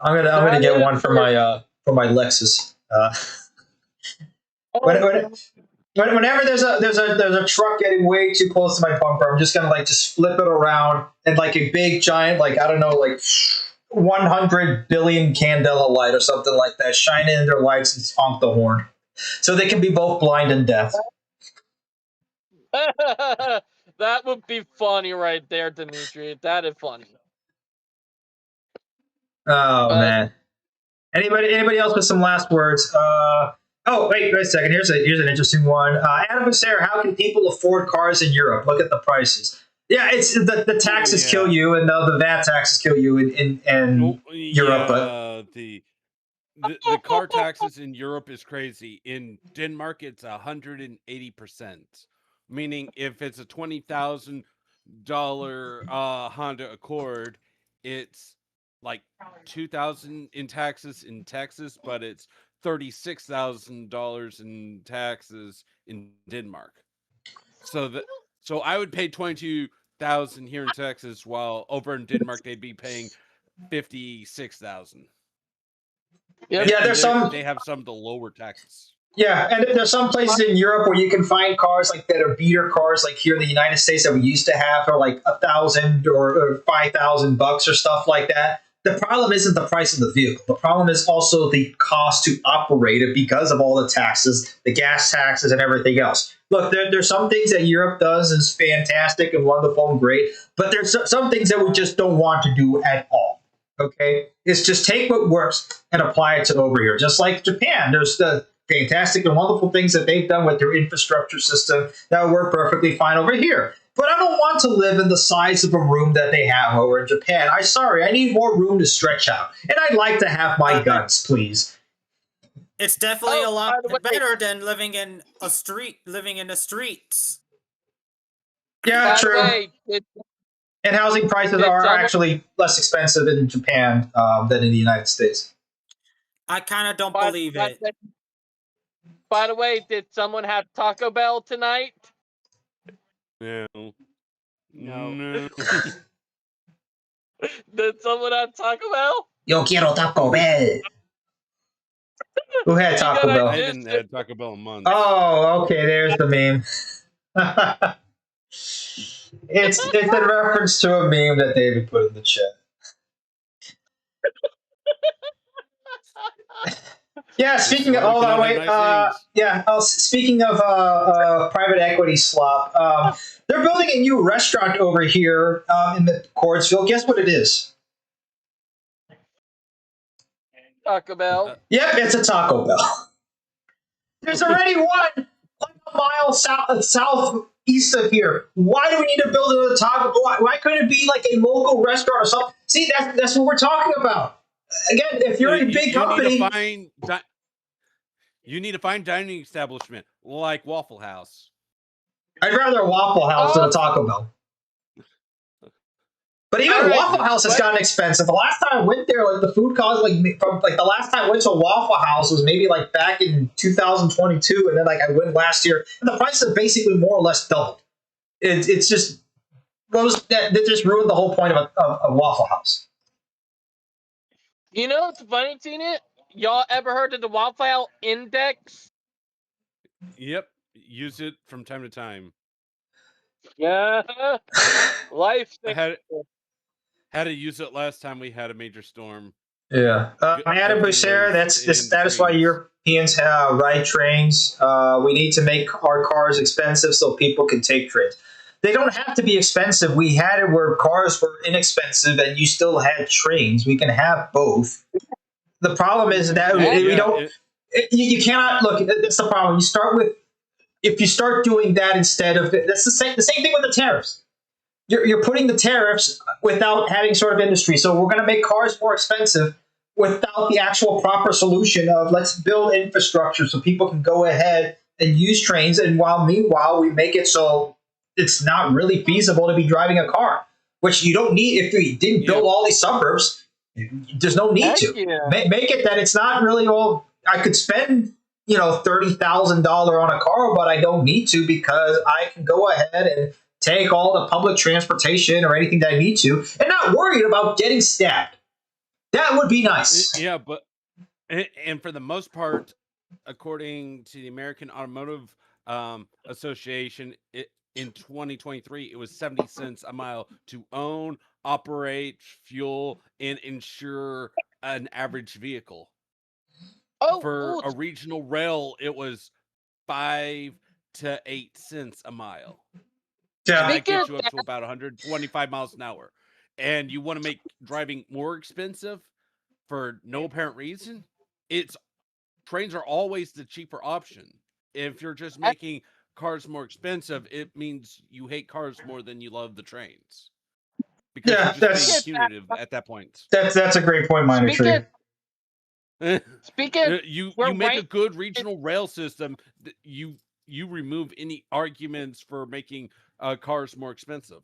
I'm gonna get one for my Lexus. Whenever there's a truck getting way too close to my bumper, I'm just gonna just flip it around and like a big giant 100 billion candela light or something like that, shine in their lights and honk the horn, so they can be both blind and deaf. That would be funny right there, Dimitri. That is funny. Oh man. Anybody else with some last words? Oh, wait a second. Here's an interesting one. Adam and Sarah, how can people afford cars in Europe? Look at the prices. Yeah, it's the taxes kill you, and the VAT taxes kill you in Europe. But the car taxes in Europe is crazy. In Denmark, it's 180%. Meaning, if it's a $20,000 Honda Accord, it's like $2,000 in taxes in Texas, but it's $36,000 in taxes in Denmark. So I would pay $22,000 here in Texas, while over in Denmark they'd be paying $56,000. Yeah, they have some of the lower taxes. Yeah, and there's some places in Europe where you can find cars like that are beater cars, like here in the United States that we used to have for like $1,000 or $5,000 or stuff like that. The problem isn't the price of the vehicle. The problem is also the cost to operate it because of all the taxes, the gas taxes, and everything else. Look, there's some things that Europe does is fantastic and wonderful and great, but there's some things that we just don't want to do at all. Okay? It's just take what works and apply it to over here. Just like Japan, there's the fantastic and wonderful things that they've done with their infrastructure system that work perfectly fine over here. But I don't want to live in the size of a room that they have over in Japan. I need more room to stretch out. And I'd like to have my guts, please. It's definitely a lot better than living in the streets. Yeah, true. And housing prices are actually less expensive in Japan than in the United States. I kind of don't believe it. By the way, did someone have Taco Bell tonight? No. Did someone have Taco Bell? Yo quiero Taco Bell. Who had Taco Bell? I didn't have Taco Bell in months. Oh, okay. There's the meme. It's in reference to a meme that David put in the chat. Yeah, speaking of speaking of private equity slop, they're building a new restaurant over here in the Cordsville. Guess what it is? Taco Bell. Yep, it's a Taco Bell. There's already one like a mile southeast of here. Why do we need to build another Taco Bell? Why couldn't it be like a local restaurant or something? See, that's what we're talking about. Again, if you're a big company, you need to find dining establishment like Waffle House. I'd rather a Waffle House than a Taco Bell. But even Waffle House has gotten expensive. The last time I went there, like the food cost, the last time I went to a Waffle House was maybe like back in 2022, and then like I went last year, and the prices have basically more or less doubled. It's just that just ruined the whole point of a Waffle House. You know what's funny, Tina? Y'all ever heard of the Waffle House Index? Yep, use it from time to time. Yeah, life. I had to use it last time we had a major storm. Yeah, Madam Boucher, that is why Europeans ride trains. We need to make our cars expensive so people can take trains. They don't have to be expensive. We had it where cars were inexpensive and you still had trains. We can have both. The problem is that we don't. You cannot look. That's the problem. You start with if you start doing that instead of that's the same thing with the tariffs. You're putting the tariffs without having sort of industry. So we're going to make cars more expensive without the actual proper solution of let's build infrastructure so people can go ahead and use trains. And meanwhile, we make it so it's not really feasible to be driving a car, which you don't need if we didn't build all these suburbs. There's no need to make it that it's not really all. I could spend $30,000 on a car, but I don't need to because I can go ahead and take all the public transportation or anything that I need to, and not worried about getting stabbed. That would be nice. Yeah, but and for the most part, according to the American Automotive Association, in 2023, it was 70 cents a mile to own, operate, fuel, and insure an average vehicle. For a regional rail, it was 5 to 8 cents a mile. Yeah, and that gets you up to about 125 miles an hour. And you want to make driving more expensive for no apparent reason? Trains are always the cheaper option. If you're just making cars more expensive, it means you hate cars more than you love the trains. Because you're just being punitive at that point. That's a great point, Minor Tree. Speaking, you make a good regional rail system. You remove any arguments for making cars more expensive.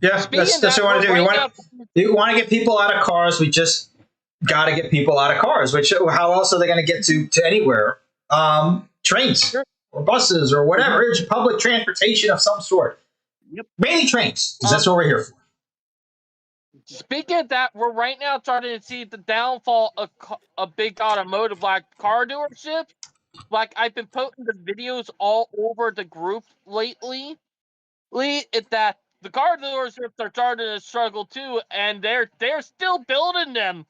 Yeah, that's what we want to do. You want to get people out of cars. We just got to get people out of cars. Which how else are they going to get to anywhere? Trains or buses or whatever. It's public transportation of some sort. Yep. Mainly trains, because that's what we're here for. Speaking of that, we're right now starting to see the downfall of big automotive, like car dealerships. Like I've been posting the videos all over the group lately. That the car dealerships are starting to struggle too, and they're still building them.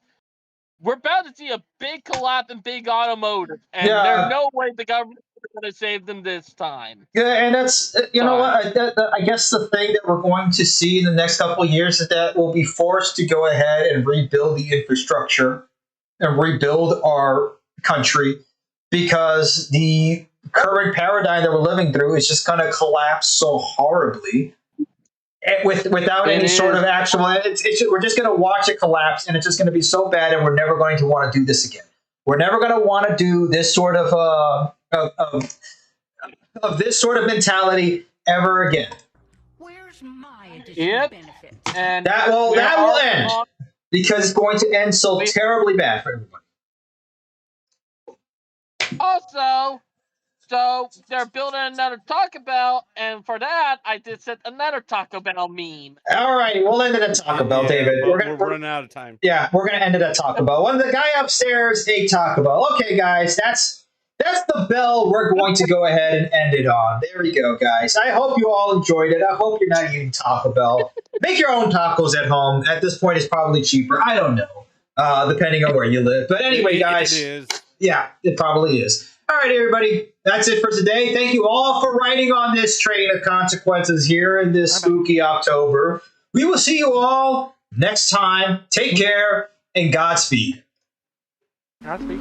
We're about to see a big collapse in big automotive, and there's no way the government is going to save them this time. Yeah, and that's know what I guess the thing that we're going to see in the next couple of years is that we'll be forced to go ahead and rebuild the infrastructure and rebuild our country because the current paradigm that we're living through is just going to collapse so horribly. Without any sort of actual, we're just going to watch it collapse, and it's just going to be so bad, and we're never going to want to do this again. We're never going to want to do this sort of this sort of mentality ever again. Where's my additional benefit? And that will end because it's going to end so terribly bad for everybody. Also, so they're building another Taco Bell, and for that, I just sent another Taco Bell meme. All right, we'll end it at Taco Bell, David. We're running out of time. Yeah, we're going to end it at Taco Bell. When the guy upstairs ate Taco Bell. Okay, guys, that's the bell we're going to go ahead and end it on. There we go, guys. I hope you all enjoyed it. I hope you're not eating Taco Bell. Make your own tacos at home. At this point, it's probably cheaper. I don't know, depending on where you live. But anyway, guys. It is. Yeah, it probably is. All right, everybody. That's it for today. Thank you all for riding on this train of consequences here in this spooky October. We will see you all next time. Take care and Godspeed. Godspeed.